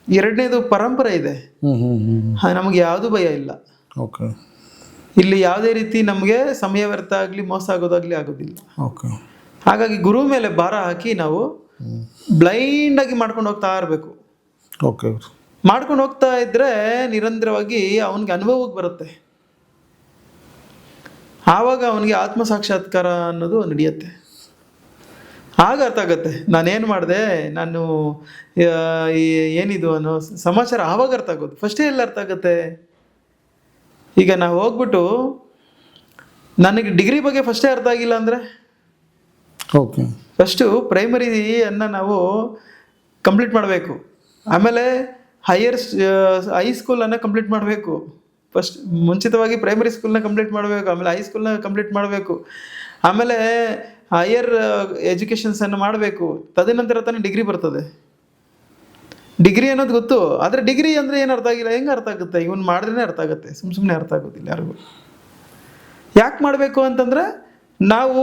[SPEAKER 2] ಎರಡನೇದು ಪರಂಪರೆ ಇದೆ. ನಮಗೆ ಯಾವುದು ಭಯ ಇಲ್ಲ. ಇಲ್ಲಿ ಯಾವುದೇ ರೀತಿ ನಮಗೆ ಸಮಯ ವ್ಯರ್ಥ ಆಗಲಿ ಮೋಸ ಆಗೋದಾಗ್ಲಿ ಆಗೋದಿಲ್ಲ.
[SPEAKER 1] ಓಕೆ.
[SPEAKER 2] ಹಾಗಾಗಿ ಗುರು ಮೇಲೆ ಭಾರ ಹಾಕಿ ನಾವು ಬ್ಲೈಂಡ್ ಆಗಿ ಮಾಡ್ಕೊಂಡು ಹೋಗ್ತಾ ಇರಬೇಕು.
[SPEAKER 1] ಓಕೆ.
[SPEAKER 2] ಮಾಡ್ಕೊಂಡು ಹೋಗ್ತಾ ಇದ್ರೆ ನಿರಂತರವಾಗಿ ಅವನಿಗೆ ಅನುಭವಕ್ಕೆ ಬರುತ್ತೆ. ಆವಾಗ ಅವನಿಗೆ ಆತ್ಮ ಸಾಕ್ಷಾತ್ಕಾರ ಅನ್ನೋದು ನಡೆಯುತ್ತೆ. ಆಗ ಅರ್ಥ ಆಗುತ್ತೆ ನಾನೇನು ಮಾಡಿದೆ, ನಾನು ಏನಿದು ಅನ್ನೋ ಸಮಾಚಾರ ಆವಾಗ ಅರ್ಥ ಆಗೋದು. ಫಸ್ಟೇ ಎಲ್ಲ ಅರ್ಥ ಆಗುತ್ತೆ. ಈಗ ನಾವು ಹೋಗ್ಬಿಟ್ಟು ನನಗೆ ಡಿಗ್ರಿ ಬಗ್ಗೆ ಫಸ್ಟೇ ಅರ್ಥ ಆಗಿಲ್ಲ ಅಂದರೆ,
[SPEAKER 1] ಓಕೆ,
[SPEAKER 2] ಫಸ್ಟು ಪ್ರೈಮರಿಯನ್ನು ನಾವು ಕಂಪ್ಲೀಟ್ ಮಾಡಬೇಕು. ಆಮೇಲೆ ಹೈಸ್ಕೂಲನ್ನು ಕಂಪ್ಲೀಟ್ ಮಾಡಬೇಕು. ಫಸ್ಟ್ ಮುಂಚಿತವಾಗಿ ಪ್ರೈಮರಿ ಸ್ಕೂಲ್ನ ಕಂಪ್ಲೀಟ್ ಮಾಡಬೇಕು, ಆಮೇಲೆ ಹೈಸ್ಕೂಲ್ನ ಕಂಪ್ಲೀಟ್ ಮಾಡಬೇಕು, ಆಮೇಲೆ ಹೈಯರ್ ಎಜುಕೇಷನ್ಸನ್ನು ಮಾಡಬೇಕು. ತದನಂತರ ತಾನೇ ಡಿಗ್ರಿ ಬರ್ತದೆ. ಡಿಗ್ರಿ ಅನ್ನೋದು ಗೊತ್ತು, ಆದರೆ ಡಿಗ್ರಿ ಅಂದರೆ ಏನು ಅರ್ಥ ಆಗಿಲ್ಲ. ಹೆಂಗೆ ಅರ್ಥ ಆಗುತ್ತೆ? ಇವನು ಮಾಡಿದ್ರೇ ಅರ್ಥ ಆಗುತ್ತೆ, ಸುಮ್ಮನೆ ಅರ್ಥ ಆಗೋದಿಲ್ಲ ಯಾರಿಗೂ. ಯಾಕೆ ಮಾಡಬೇಕು ಅಂತಂದರೆ, ನಾವು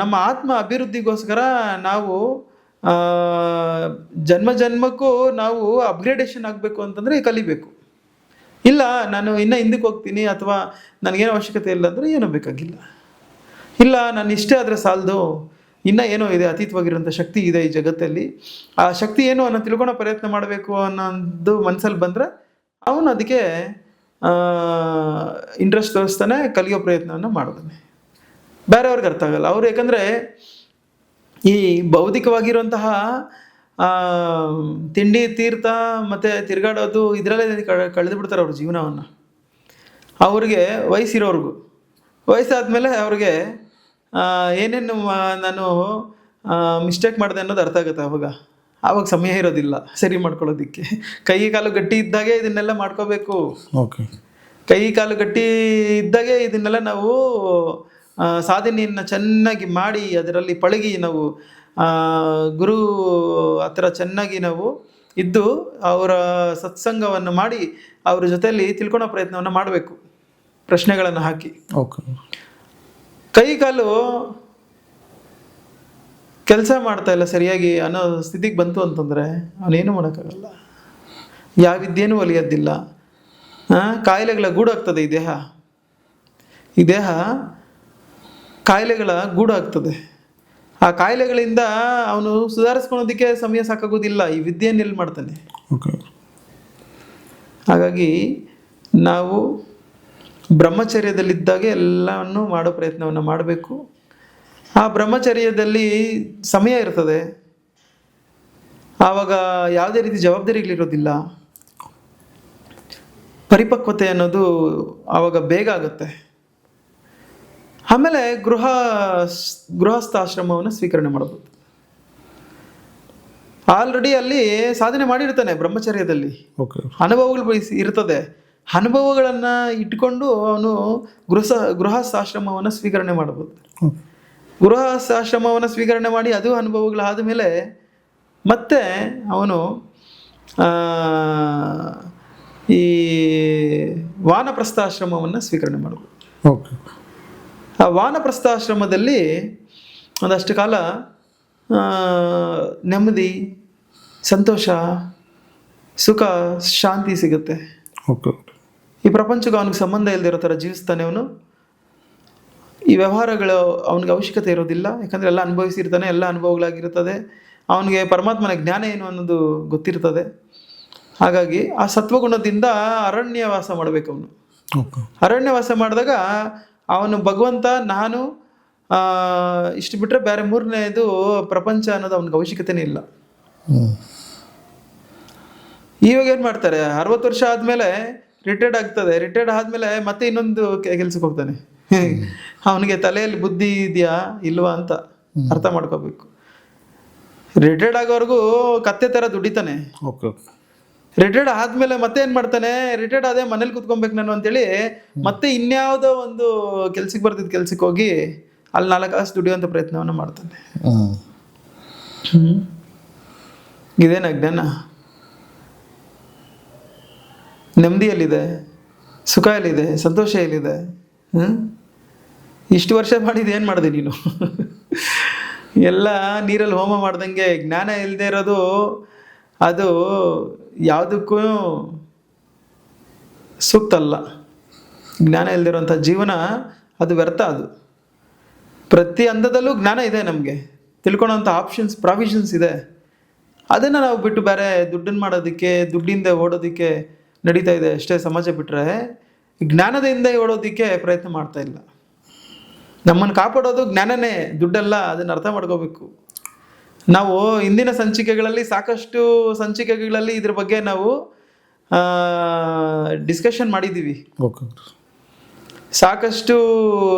[SPEAKER 2] ನಮ್ಮ ಆತ್ಮ ಅಭಿವೃದ್ಧಿಗೋಸ್ಕರ ನಾವು ಜನ್ಮ ಜನ್ಮಕ್ಕೂ ನಾವು ಅಪ್ಗ್ರೇಡೇಷನ್ ಆಗಬೇಕು ಅಂತಂದರೆ ಕಲಿಬೇಕು. ಇಲ್ಲ ನಾನು ಇನ್ನೂ ಹಿಂದಕ್ಕೆ ಹೋಗ್ತೀನಿ ಅಥವಾ ನನಗೇನೋ ಅವಶ್ಯಕತೆ ಇಲ್ಲ ಅಂದರೆ ಏನೂ ಬೇಕಾಗಿಲ್ಲ. ಇಲ್ಲ ನಾನು ಇಷ್ಟೇ ಆದರೆ ಸಾಲದು, ಇನ್ನೂ ಏನೋ ಇದೆ, ಅತೀತವಾಗಿರುವಂಥ ಶಕ್ತಿ ಇದೆ ಈ ಜಗತ್ತಲ್ಲಿ, ಆ ಶಕ್ತಿ ಏನು ಅನ್ನೋ ತಿಳ್ಕೊಳೋ ಪ್ರಯತ್ನ ಮಾಡಬೇಕು ಅನ್ನೋದು ಮನಸ್ಸಲ್ಲಿ ಬಂದರೆ ಅವನು ಅದಕ್ಕೆ ಇಂಟ್ರೆಸ್ಟ್ ತೋರಿಸ್ತಾನೆ, ಕಲಿಯೋ ಪ್ರಯತ್ನವನ್ನು ಮಾಡ್ತಾನೆ. ಬೇರೆಯವ್ರಿಗೆ ಅರ್ಥ ಆಗಲ್ಲ. ಅವರು ಯಾಕಂದರೆ ಈ ಭೌತಿಕವಾಗಿರುವಂತಹ ತಿಂಡಿ ತೀರ್ಥ ಮತ್ತು ತಿರುಗಾಡೋದು ಇದರಲ್ಲೇ ಕಳೆದು ಬಿಡ್ತಾರೆ ಅವ್ರ ಜೀವನವನ್ನು. ಅವ್ರಿಗೆ ವಯಸ್ಸಿರೋರ್ಗು, ವಯಸ್ಸಾದಮೇಲೆ ಅವ್ರಿಗೆ ಏನೇನು ನಾನು ಮಿಸ್ಟೇಕ್ ಮಾಡಿದೆ ಅನ್ನೋದು ಅರ್ಥ ಆಗುತ್ತೆ. ಆವಾಗ ಸಮಯ ಇರೋದಿಲ್ಲ ಸರಿ ಮಾಡ್ಕೊಳ್ಳೋದಕ್ಕೆ. ಕೈ ಕಾಲು ಗಟ್ಟಿ ಇದ್ದಾಗೆ ಇದನ್ನೆಲ್ಲ ಮಾಡ್ಕೋಬೇಕು.
[SPEAKER 1] ಓಕೆ.
[SPEAKER 2] ಕೈ ಕಾಲು ಗಟ್ಟಿ ಇದ್ದಾಗೆ ಇದನ್ನೆಲ್ಲ ನಾವು ಸಾಧನೆಯನ್ನು ಚೆನ್ನಾಗಿ ಮಾಡಿ ಅದರಲ್ಲಿ ಪಳಗಿ ನಾವು ಗುರು ಹತ್ರ ಚೆನ್ನಾಗಿ ನಾವು ಇದ್ದು ಅವರ ಸತ್ಸಂಗವನ್ನು ಮಾಡಿ ಅವ್ರ ಜೊತೆಯಲ್ಲಿ ತಿಳ್ಕೊಳೋ ಪ್ರಯತ್ನವನ್ನು ಮಾಡಬೇಕು, ಪ್ರಶ್ನೆಗಳನ್ನು ಹಾಕಿ.
[SPEAKER 1] ಓಕೆ.
[SPEAKER 2] ಕೈ ಕಾಲು ಕೆಲಸ ಮಾಡ್ತಾ ಇಲ್ಲ ಸರಿಯಾಗಿ ಅನ್ನೋ ಸ್ಥಿತಿಗೆ ಬಂತು ಅಂತಂದರೆ ಅವನೇನು ಮಾಡೋಕ್ಕಾಗಲ್ಲ. ಯಾವ ವಿದ್ಯೆನೂ ಒಲಿಯೋದಿಲ್ಲ. ಕಾಯಿಲೆಗಳ ಗೂಡಾಗ್ತದೆ ಈ ದೇಹ ಕಾಯಿಲೆಗಳ ಗೂಡಾಗ್ತದೆ. ಆ ಕಾಯಿಲೆಗಳಿಂದ ಅವನು ಸುಧಾರಿಸ್ಕೊಳೋದಕ್ಕೆ ಸಮಯ ಸಾಕಾಗೋದಿಲ್ಲ. ಈ ವಿದ್ಯೆಯನ್ನು ಎಲ್ಲಿ ಮಾಡ್ತಾನೆ?
[SPEAKER 1] ಓಕೆ.
[SPEAKER 2] ಹಾಗಾಗಿ ನಾವು ಬ್ರಹ್ಮಚರ್ಯದಲ್ಲಿದ್ದಾಗೆ ಎಲ್ಲವನ್ನು ಮಾಡೋ ಪ್ರಯತ್ನವನ್ನು ಮಾಡಬೇಕು. ಆ ಬ್ರಹ್ಮಚರ್ಯದಲ್ಲಿ ಸಮಯ ಇರ್ತದೆ, ಆವಾಗ ಯಾವುದೇ ರೀತಿ ಜವಾಬ್ದಾರಿಗಳಿರೋದಿಲ್ಲ. ಪರಿಪಕ್ವತೆ ಅನ್ನೋದು ಆವಾಗ ಬೇಗ ಆಗುತ್ತೆ. ಆಮೇಲೆ ಗೃಹಸ್ಥಾಶ್ರಮವನ್ನು ಸ್ವೀಕರಣೆ ಮಾಡ್ಬೋದು. ಆಲ್ರೆಡಿ ಅಲ್ಲಿ ಸಾಧನೆ ಮಾಡಿರ್ತಾನೆ ಬ್ರಹ್ಮಚರ್ಯದಲ್ಲಿ, ಅನುಭವಗಳು ಇರ್ತದೆ. ಅನುಭವಗಳನ್ನು ಇಟ್ಕೊಂಡು ಅವನು ಗೃಹಸ್ಥಾಶ್ರಮವನ್ನು ಸ್ವೀಕರಣೆ ಮಾಡ್ಬೋದು. ಗೃಹಸ್ಥಾಶ್ರಮವನ್ನು ಸ್ವೀಕರಣೆ ಮಾಡಿ ಅದು ಅನುಭವಗಳಾದ ಮೇಲೆ ಮತ್ತೆ ಅವನು ಈ ವಾನಪ್ರಸ್ಥಾಶ್ರಮವನ್ನು ಸ್ವೀಕರಣೆ ಮಾಡ್ಬೋದು.
[SPEAKER 1] ಓಕೆ.
[SPEAKER 2] ಆ ವಾನಪ್ರಸ್ಥಾಶ್ರಮದಲ್ಲಿ ಒಂದಷ್ಟು ಕಾಲ ನೆಮ್ಮದಿ, ಸಂತೋಷ, ಸುಖ, ಶಾಂತಿ ಸಿಗುತ್ತೆ.
[SPEAKER 1] ಓಕೆ.
[SPEAKER 2] ಈ ಪ್ರಪಂಚಕ್ಕೆ ಅವನಿಗೆ ಸಂಬಂಧ ಇಲ್ಲದಿರೋ ಥರ ಜೀವಿಸ್ತಾನೆ ಅವನು. ಈ ವ್ಯವಹಾರಗಳು ಅವನಿಗೆ ಅವಶ್ಯಕತೆ ಇರೋದಿಲ್ಲ, ಯಾಕಂದರೆ ಎಲ್ಲ ಅನುಭವಿಸಿರ್ತಾನೆ, ಎಲ್ಲ ಅನುಭವಗಳಾಗಿರ್ತದೆ. ಅವನಿಗೆ ಪರಮಾತ್ಮನ ಜ್ಞಾನ ಏನು ಅನ್ನೋದು ಗೊತ್ತಿರ್ತದೆ. ಹಾಗಾಗಿ ಆ ಸತ್ವಗುಣದಿಂದ ಅರಣ್ಯವಾಸ ಮಾಡಬೇಕು ಅವನು. ಅರಣ್ಯವಾಸ ಮಾಡಿದಾಗ ಅವನು ಭಗವಂತ, ನಾನು ಇಷ್ಟು ಬಿಟ್ಟರೆ ಬೇರೆ ಮೂರನೇದು ಪ್ರಪಂಚ ಅನ್ನೋದು ಅವನಿಗೆ ಅವಶ್ಯಕತೆನೇ ಇಲ್ಲ. ಇವಾಗ ಏನು ಮಾಡ್ತಾರೆ, 60 ವರ್ಷ ಆದಮೇಲೆ ರಿಟೈರ್ಡ್ ಆಗ್ತದೆ. ರಿಟೈರ್ಡ್ ಆದಮೇಲೆ ಮತ್ತೆ ಇನ್ನೊಂದು ಕೆಲ್ಸಕ್ಕೆ ಹೋಗ್ತಾನೆ. ಅವನಿಗೆ ತಲೆಯಲ್ಲಿ ಬುದ್ಧಿ ಇದೆಯಾ ಇಲ್ವಾ ಅಂತ ಅರ್ಥ ಮಾಡ್ಕೋಬೇಕು. ರಿಟೈರ್ಡ್ ಆಗೋವರೆಗೂ ಕತ್ತೆ ಥರ ದುಡಿತಾನೆ. ರಿಟೈರ್ಡ್ ಆದಮೇಲೆ ಮತ್ತೆ ಏನು ಮಾಡ್ತಾನೆ, ರಿಟೈರ್ಡ್ ಆದೇ ಮನೇಲಿ ಕೂತ್ಕೊಬೇಕು ನಾನು ಅಂತೇಳಿ ಮತ್ತೆ ಇನ್ಯಾವುದೋ ಒಂದು ಕೆಲ್ಸಕ್ಕೆ ಬರ್ತಿದ್ದ ಕೆಲ್ಸಕ್ಕೆ ಹೋಗಿ ಅಲ್ಲಿ 4 ಕಾಸು ದುಡಿಯುವಂಥ ಪ್ರಯತ್ನವನ್ನು ಮಾಡ್ತಾನೆ. ಇದೇನು ಅಜ್ಞಾನ? ನೆಮ್ಮದಿ ಎಲ್ಲಿದೆ? ಸುಖ ಎಲ್ಲಿದೆ? ಸಂತೋಷ ಎಲ್ಲಿದೆ? ಇಷ್ಟು ವರ್ಷ ಮಾಡಿದ್ದು ಏನು ಮಾಡಿದೆ ನೀನು? ಎಲ್ಲ ನೀರಲ್ಲಿ ಹೋಮ ಮಾಡ್ದಂಗೆ. ಜ್ಞಾನ ಇಲ್ಲದೆ ಇರೋದು ಅದು ಯಾವುದಕ್ಕೂ ಸೂಕ್ತ ಅಲ್ಲ. ಜ್ಞಾನ ಇಲ್ದಿರುವಂಥ ಜೀವನ ಅದು ವ್ಯರ್ಥ. ಅದು ಪ್ರತಿ ಹಂತದಲ್ಲೂ ಜ್ಞಾನ ಇದೆ, ನಮಗೆ ತಿಳ್ಕೊಳೋಂಥ ಆಪ್ಷನ್ಸ್ ಪ್ರಾವಿಷನ್ಸ್ ಇದೆ. ಅದನ್ನು ನಾವು ಬಿಟ್ಟು ಬೇರೆ ದುಡ್ಡನ್ನು ಮಾಡೋದಕ್ಕೆ, ದುಡ್ಡಿಂದ ಓಡೋದಕ್ಕೆ ನಡೀತಾ ಇದೆ ಅಷ್ಟೇ ಸಮಾಜ. ಬಿಟ್ಟರೆ ಜ್ಞಾನದಿಂದ ಓಡೋದಕ್ಕೆ ಪ್ರಯತ್ನ ಮಾಡ್ತಾ ಇಲ್ಲ. ನಮ್ಮನ್ನು ಕಾಪಾಡೋದು ಜ್ಞಾನನೇ, ದುಡ್ಡಲ್ಲ. ಅದನ್ನು ಅರ್ಥ ಮಾಡ್ಕೋಬೇಕು. ನಾವು ಇಂದಿನ ಸಂಚಿಕೆಗಳಲ್ಲಿ ಸಾಕಷ್ಟು ಸಂಚಿಕೆಗಳಲ್ಲಿ ಇದ್ರ ಬಗ್ಗೆ ನಾವು ಡಿಸ್ಕಷನ್ ಮಾಡಿದ್ದೀವಿ.
[SPEAKER 1] ಓಕೆ.
[SPEAKER 2] ಸಾಕಷ್ಟು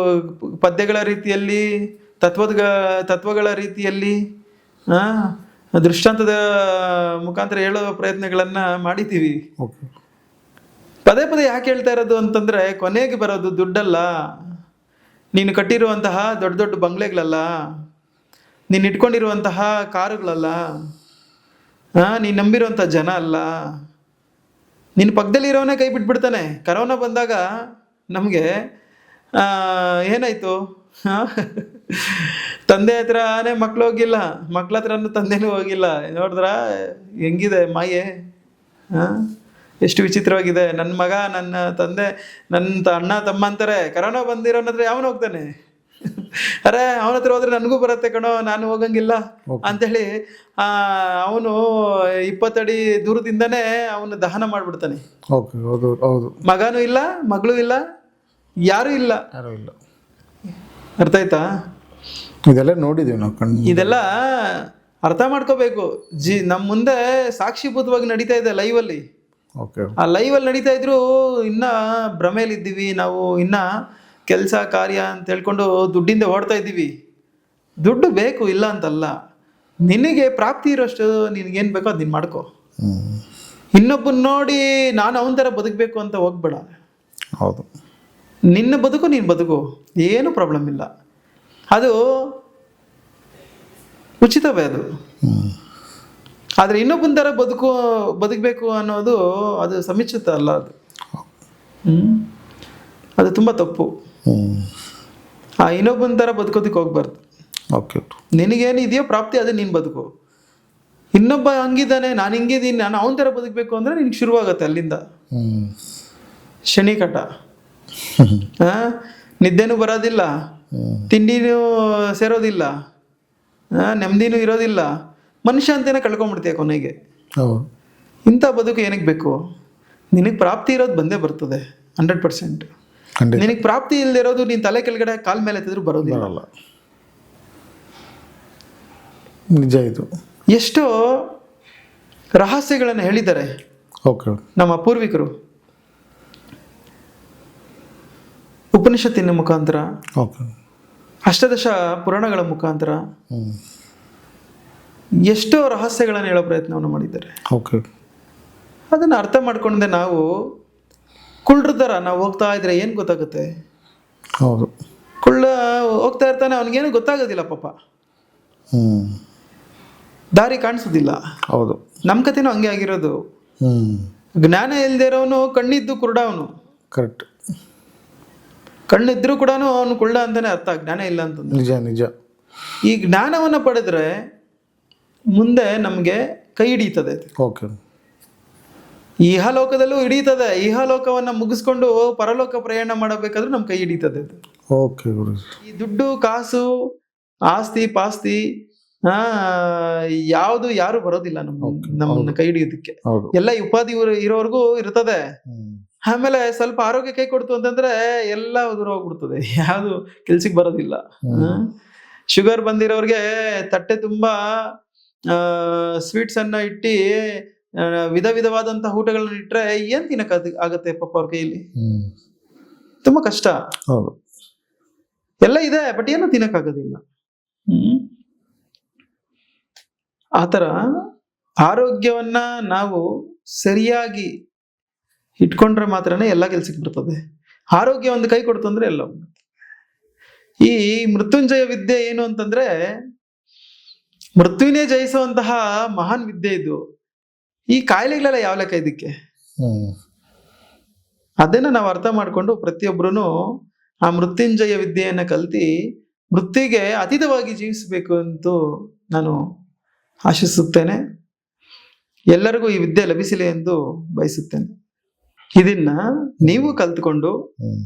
[SPEAKER 2] ಪದ್ಯಗಳ ರೀತಿಯಲ್ಲಿ, ತತ್ವಗಳ ರೀತಿಯಲ್ಲಿ, ದೃಷ್ಟಾಂತದ ಮುಖಾಂತರ ಹೇಳೋ ಪ್ರಯತ್ನಗಳನ್ನು ಮಾಡಿದ್ದೀವಿ.
[SPEAKER 1] ಓಕೆ.
[SPEAKER 2] ಪದೇ ಪದೇ ಯಾಕೆ ಹೇಳ್ತಾ ಇರೋದು ಅಂತಂದರೆ, ಕೊನೆಗೆ ಬರೋದು ದುಡ್ಡಲ್ಲ, ನೀನು ಕಟ್ಟಿರುವಂತಹ ದೊಡ್ಡ ದೊಡ್ಡ ಬಂಗ್ಲೆಗಳಲ್ಲ, ನೀನು ಇಟ್ಕೊಂಡಿರುವಂತಹ ಕಾರುಗಳಲ್ಲ, ನೀನು ನಂಬಿರುವಂಥ ಜನ ಅಲ್ಲ. ನಿನ್ನ ಪಕ್ಕದಲ್ಲಿರೋನೇ ಕೈ ಬಿಟ್ಬಿಡ್ತಾನೆ. ಕರೋನಾ ಬಂದಾಗ ನಮಗೆ ಏನಾಯಿತು? ತಂದೆ ಹತ್ರನೇ ಮಕ್ಳು ಹೋಗಿಲ್ಲ, ಮಕ್ಳ ಹತ್ರನೂ ತಂದೆನೂ ಹೋಗಿಲ್ಲ. ನೋಡಿದ್ರ ಹೆಂಗಿದೆ ಮಾಯೆ? ಎಷ್ಟು ವಿಚಿತ್ರವಾಗಿದೆ. ನನ್ನ ಮಗ, ನನ್ನ ತಂದೆ, ನನ್ನ ಅಣ್ಣ ತಮ್ಮ ಅಂತಾರೆ. ಕರೋನಾ ಬಂದಿರೋನ ಹತ್ರ ಯಾವನು ಹೋಗ್ತಾನೆ? ಅರೆ ಅವನ ಹತ್ರ ಹೋದ್ರೆ ನನಗೂ ಬರುತ್ತೆ ಕಣೋ, ನಾನು ಹೋಗಂಗಿಲ್ಲ ಅಂಥೇಳಿ ಅವನು 20 ಅಡಿ ದೂರದಿಂದನೇ ಅವನು ದಹನ ಮಾಡಿಬಿಡ್ತಾನೆ.
[SPEAKER 1] ಓಕೆ. ಹೌದು ಹೌದು.
[SPEAKER 2] ಮಗನೂ ಇಲ್ಲ, ಮಗಳು ಇಲ್ಲ, ಯಾರೂ ಇಲ್ಲ. ಅರ್ಥ ಆಯ್ತಾ?
[SPEAKER 1] ಇದೆಲ್ಲ ನೋಡಿದೀವಿ ನಾವು ಕಣ್ಣು.
[SPEAKER 2] ಇದೆಲ್ಲ ಅರ್ಥ ಮಾಡ್ಕೋಬೇಕು. ನಮ್ಮ ಮುಂದೆ ಸಾಕ್ಷಿಭೂತವಾಗಿ ನಡೀತಾ ಇದೆ ಲೈವಲ್ಲಿ.
[SPEAKER 1] ಓಕೆ.
[SPEAKER 2] ಆ ಲೈವಲ್ಲಿ ನಡೀತಾ ಇದ್ರು ಇನ್ನ ಭ್ರಮೇಲಿದ್ದೀವಿ ನಾವು. ಇನ್ನ ಕೆಲಸ ಕಾರ್ಯ ಅಂತ ಹೇಳ್ಕೊಂಡು ದುಡ್ಡಿಂದ ಓಡ್ತಾ ಇದ್ದೀವಿ. ದುಡ್ಡು ಬೇಕು, ಇಲ್ಲ ಅಂತಲ್ಲ. ನಿನಗೆ ಪ್ರಾಪ್ತಿ ಇರೋಷ್ಟು ನಿನಗೇನು ಬೇಕೋ ಅದು ನೀನು ಮಾಡ್ಕೊ. ಇನ್ನೊಬ್ಬನ ನೋಡಿ ನಾನು ಅವನ ಥರ ಬದುಕಬೇಕು ಅಂತ ಹೋಗ್ಬೇಡ.
[SPEAKER 1] ಹೌದು.
[SPEAKER 2] ನಿನ್ನ ಬದುಕು ನೀನು ಬದುಕು, ಏನು ಪ್ರಾಬ್ಲಮ್ ಇಲ್ಲ. ಅದು ಉಚಿತವೇ ಅದು. ಆದರೆ ಇನ್ನೊಬ್ಬನ ಥರ ಬದುಕಬೇಕು ಅನ್ನೋದು ಅದು ಸಮೀಚಿತ ಅಲ್ಲ. ಅದು ಅದು ತುಂಬ ತಪ್ಪು. ಇನ್ನೊಬ್ಬನ ಥರ ಬದುಕೋದಕ್ಕೆ ಹೋಗ್ಬಾರ್ದು.
[SPEAKER 1] ಓಕೆ.
[SPEAKER 2] ನಿನಗೇನು ಇದೆಯೋ ಪ್ರಾಪ್ತಿ ಅದು ನೀನು ಬದುಕು. ಇನ್ನೊಬ್ಬ ಹಂಗಿದ್ದಾನೆ, ನಾನು ಹಿಂಗಿದ್ದೀನಿ, ನಾನು ಅವನ ಥರ ಬದುಕಬೇಕು ಅಂದರೆ ನಿನ್ಗೆ ಶುರುವಾಗತ್ತೆ ಅಲ್ಲಿಂದ ಶನಿ ಕಟ. ನಿದ್ದೆನೂ ಬರೋದಿಲ್ಲ, ತಿಂಡಿನೂ ಸೇರೋದಿಲ್ಲ, ನೆಮ್ಮದಿನೂ ಇರೋದಿಲ್ಲ. ಮನುಷ್ಯ ಅಂತೇನೆ ಕಳ್ಕೊಂಡ್ಬಿಡ್ತೀಯ ಕೊನೆಗೆ. ಇಂಥ ಬದುಕು ಏನಕ್ಕೆ ಬೇಕು? ನಿನಗೆ ಪ್ರಾಪ್ತಿ ಇರೋದು ಬಂದೇ ಬರ್ತದೆ 100%. ನಿನಗೆ ಪ್ರಾಪ್ತಿ ಇಲ್ಲದಿರೋದು ನೀನು ತಲೆ ಕೆಳಗಡೆ ಕಾಲ ಮೇಲೆ ಎತ್ತಿದ್ರು ಬರೋದಿಲ್ಲ.
[SPEAKER 1] ನಿಜ ಇದು.
[SPEAKER 2] ಎಷ್ಟೋ ರಹಸ್ಯಗಳನ್ನು ಹೇಳಿದ್ದಾರೆ
[SPEAKER 1] ಓಕೆ
[SPEAKER 2] ನಮ್ಮ ಪೂರ್ವಿಕರು ಉಪನಿಷತ್ತಿನ ಮುಖಾಂತರ,
[SPEAKER 1] ಓಕೆ,
[SPEAKER 2] ಅಷ್ಟದಶ ಪುರಾಣಗಳ ಮುಖಾಂತರ ಎಷ್ಟೋ ರಹಸ್ಯಗಳನ್ನು ಹೇಳೋ ಪ್ರಯತ್ನವನ್ನು ಮಾಡಿದ್ದಾರೆ.
[SPEAKER 1] ಓಕೆ.
[SPEAKER 2] ಅದನ್ನು ಅರ್ಥ ಮಾಡ್ಕೊಂಡೆ ನಾವು ಕುಳ್ರ ಥರ ನಾವು ಹೋಗ್ತಾ ಇದ್ರೆ ಏನು ಗೊತ್ತಾಗುತ್ತೆ?
[SPEAKER 1] ಹೌದು.
[SPEAKER 2] ಕುಳ್ಳ ಹೋಗ್ತಾ ಇರ್ತಾನೆ, ಅವನಿಗೇನು ಗೊತ್ತಾಗೋದಿಲ್ಲ ಪಾಪ, ದಾರಿ ಕಾಣಿಸೋದಿಲ್ಲ.
[SPEAKER 1] ಹೌದು.
[SPEAKER 2] ನಮ್ಮ ಕಥೆನೂ ಹಂಗೆ ಆಗಿರೋದು. ಜ್ಞಾನ ಇಲ್ಲದೆ ಇರೋನು ಕಣ್ಣಿದ್ದು ಕುರುಡ. ಅವನು
[SPEAKER 1] ಕರೆಕ್ಟ್.
[SPEAKER 2] ಕಣ್ಣಿದ್ರು ಕೂಡ ಅವನು ಕುಳ್ಳ ಅಂತಾನೆ ಅರ್ಥ, ಜ್ಞಾನ ಇಲ್ಲ ಅಂತಂದ್ರೆ.
[SPEAKER 1] ನಿಜ ನಿಜ.
[SPEAKER 2] ಈ ಜ್ಞಾನವನ್ನು ಪಡೆದ್ರೆ ಮುಂದೆ ನಮಗೆ ಕೈ ಹಿಡಿಯುತ್ತದೆ.
[SPEAKER 1] ಓಕೆ.
[SPEAKER 2] ಇಹಲೋಕದಲ್ಲೂ ಹಿಡಿಯುತ್ತದೆ. ಇಹಲೋಕವನ್ನು ಮುಗಿಸ್ಕೊಂಡು ಪರಲೋಕ ಪ್ರಯಾಣ ಮಾಡಬೇಕಾದ್ರೂ ನಮ್ಮ ಕೈ ಹಿಡಿತದೆ.
[SPEAKER 1] ಓಕೆ ಗುರುಜಿ. ಈ
[SPEAKER 2] ದುಡ್ಡು ಕಾಸು ಆಸ್ತಿ ಪಾಸ್ತಿ ಯಾವುದು ಯಾರು ಬರೋದಿಲ್ಲ ನಮ್ಮನ್ನ ಕೈ ಹಿಡಿಯೋದಕ್ಕೆ. ಎಲ್ಲ ಉಪಾಧಿ ಇರೋವರೆಗೂ ಇರ್ತದೆ. ಆಮೇಲೆ ಸ್ವಲ್ಪ ಆರೋಗ್ಯ ಕೈ ಕೊಡ್ತು ಅಂತಂದ್ರೆ ಎಲ್ಲ ದೂರ ಹೋಗ್ಬಿಡ್ತದೆ, ಯಾವುದು ಕೆಲ್ಸಕ್ಕೆ ಬರೋದಿಲ್ಲ. ಶುಗರ್ ಬಂದಿರೋರ್ಗೆ ತಟ್ಟೆ ತುಂಬಾ ಸ್ವೀಟ್ಸ್ ಅನ್ನ ಇಟ್ಟು ವಿಧ ವಿಧವಾದಂತಹ ಊಟಗಳನ್ನ ಇಟ್ರೆ ಏನ್ ತಿನ್ನಕ್ ಆಗತ್ತೆ ಪಾಪ ಅವ್ರ ಕೈಯಲ್ಲಿ? ತುಂಬಾ ಕಷ್ಟ. ಎಲ್ಲ ಇದೆ, ಬಟ್ ಏನು ತಿನ್ನಕ್ ಆಗೋದಿಲ್ಲ. ಆತರ ಆರೋಗ್ಯವನ್ನ ನಾವು ಸರಿಯಾಗಿ ಇಟ್ಕೊಂಡ್ರೆ ಮಾತ್ರನೇ ಎಲ್ಲ ಕೆಲ್ಸಕ್ಕೆ ಬರ್ತದೆ. ಆರೋಗ್ಯ ಒಂದು ಕೈ ಕೊಡ್ತು ಅಂದ್ರೆ ಎಲ್ಲ. ಈ ಮೃತ್ಯುಂಜಯ ವಿದ್ಯೆ ಏನು ಅಂತಂದ್ರೆ ಮೃತ್ಯುವಿನೇ ಜಯಿಸುವಂತಹ ಮಹಾನ್ ವಿದ್ಯೆ ಇದು. ಈ ಕಾಯಿಲೆಗಳೆಲ್ಲ ಯಾವ ಲೆಕ್ಕ ಇದಕ್ಕೆ? ಅದನ್ನ ನಾವು ಅರ್ಥ ಮಾಡ್ಕೊಂಡು ಪ್ರತಿಯೊಬ್ಬರೂ ಆ ಮೃತ್ಯುಂಜಯ ವಿದ್ಯೆಯನ್ನ ಕಲ್ತಿ ಮೃತ್ಯುಗೆ ಅತೀತವಾಗಿ ಜೀವಿಸಬೇಕು ಅಂತ ನಾನು ಆಶಿಸುತ್ತೇನೆ. ಎಲ್ಲರಿಗೂ ಈ ವಿದ್ಯೆ ಲಭಿಸಲಿ ಎಂದು ಬಯಸುತ್ತೇನೆ. ಇದನ್ನ ನೀವು ಕಲ್ತ್ಕೊಂಡು
[SPEAKER 1] ಹ್ಮ್.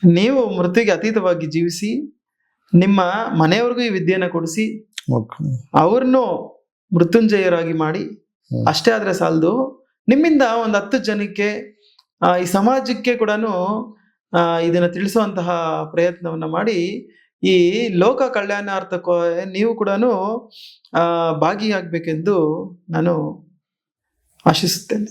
[SPEAKER 2] ನೀವು ಮೃತ್ಯುಗೆ ಅತೀತವಾಗಿ ಜೀವಿಸಿ ನಿಮ್ಮ ಮನೆಯವ್ರಿಗೂ ಈ ವಿದ್ಯೆನ ಕೊಡಿಸಿ
[SPEAKER 1] ಓಕೆ.
[SPEAKER 2] ಅವ್ರನ್ನು ಮೃತ್ಯುಂಜಯರಾಗಿ ಮಾಡಿ
[SPEAKER 1] ಹ್ಮ್.
[SPEAKER 2] ಅಷ್ಟೇ ಆದ್ರೆ ಸಾಲದು, ನಿಮ್ಮಿಂದ ಒಂದು 10 ಜನಕ್ಕೆ ಈ ಸಮಾಜಕ್ಕೆ ಕೂಡ ಇದನ್ನ ತಿಳಿಸುವಂತಹ ಪ್ರಯತ್ನವನ್ನ ಮಾಡಿ ಈ ಲೋಕ ಕಲ್ಯಾಣಾರ್ಥಕ್ಕೂ ನೀವು ಕೂಡ ಭಾಗಿಯಾಗಬೇಕೆಂದು ನಾನು ಆಶಿಸುತ್ತೇನೆ.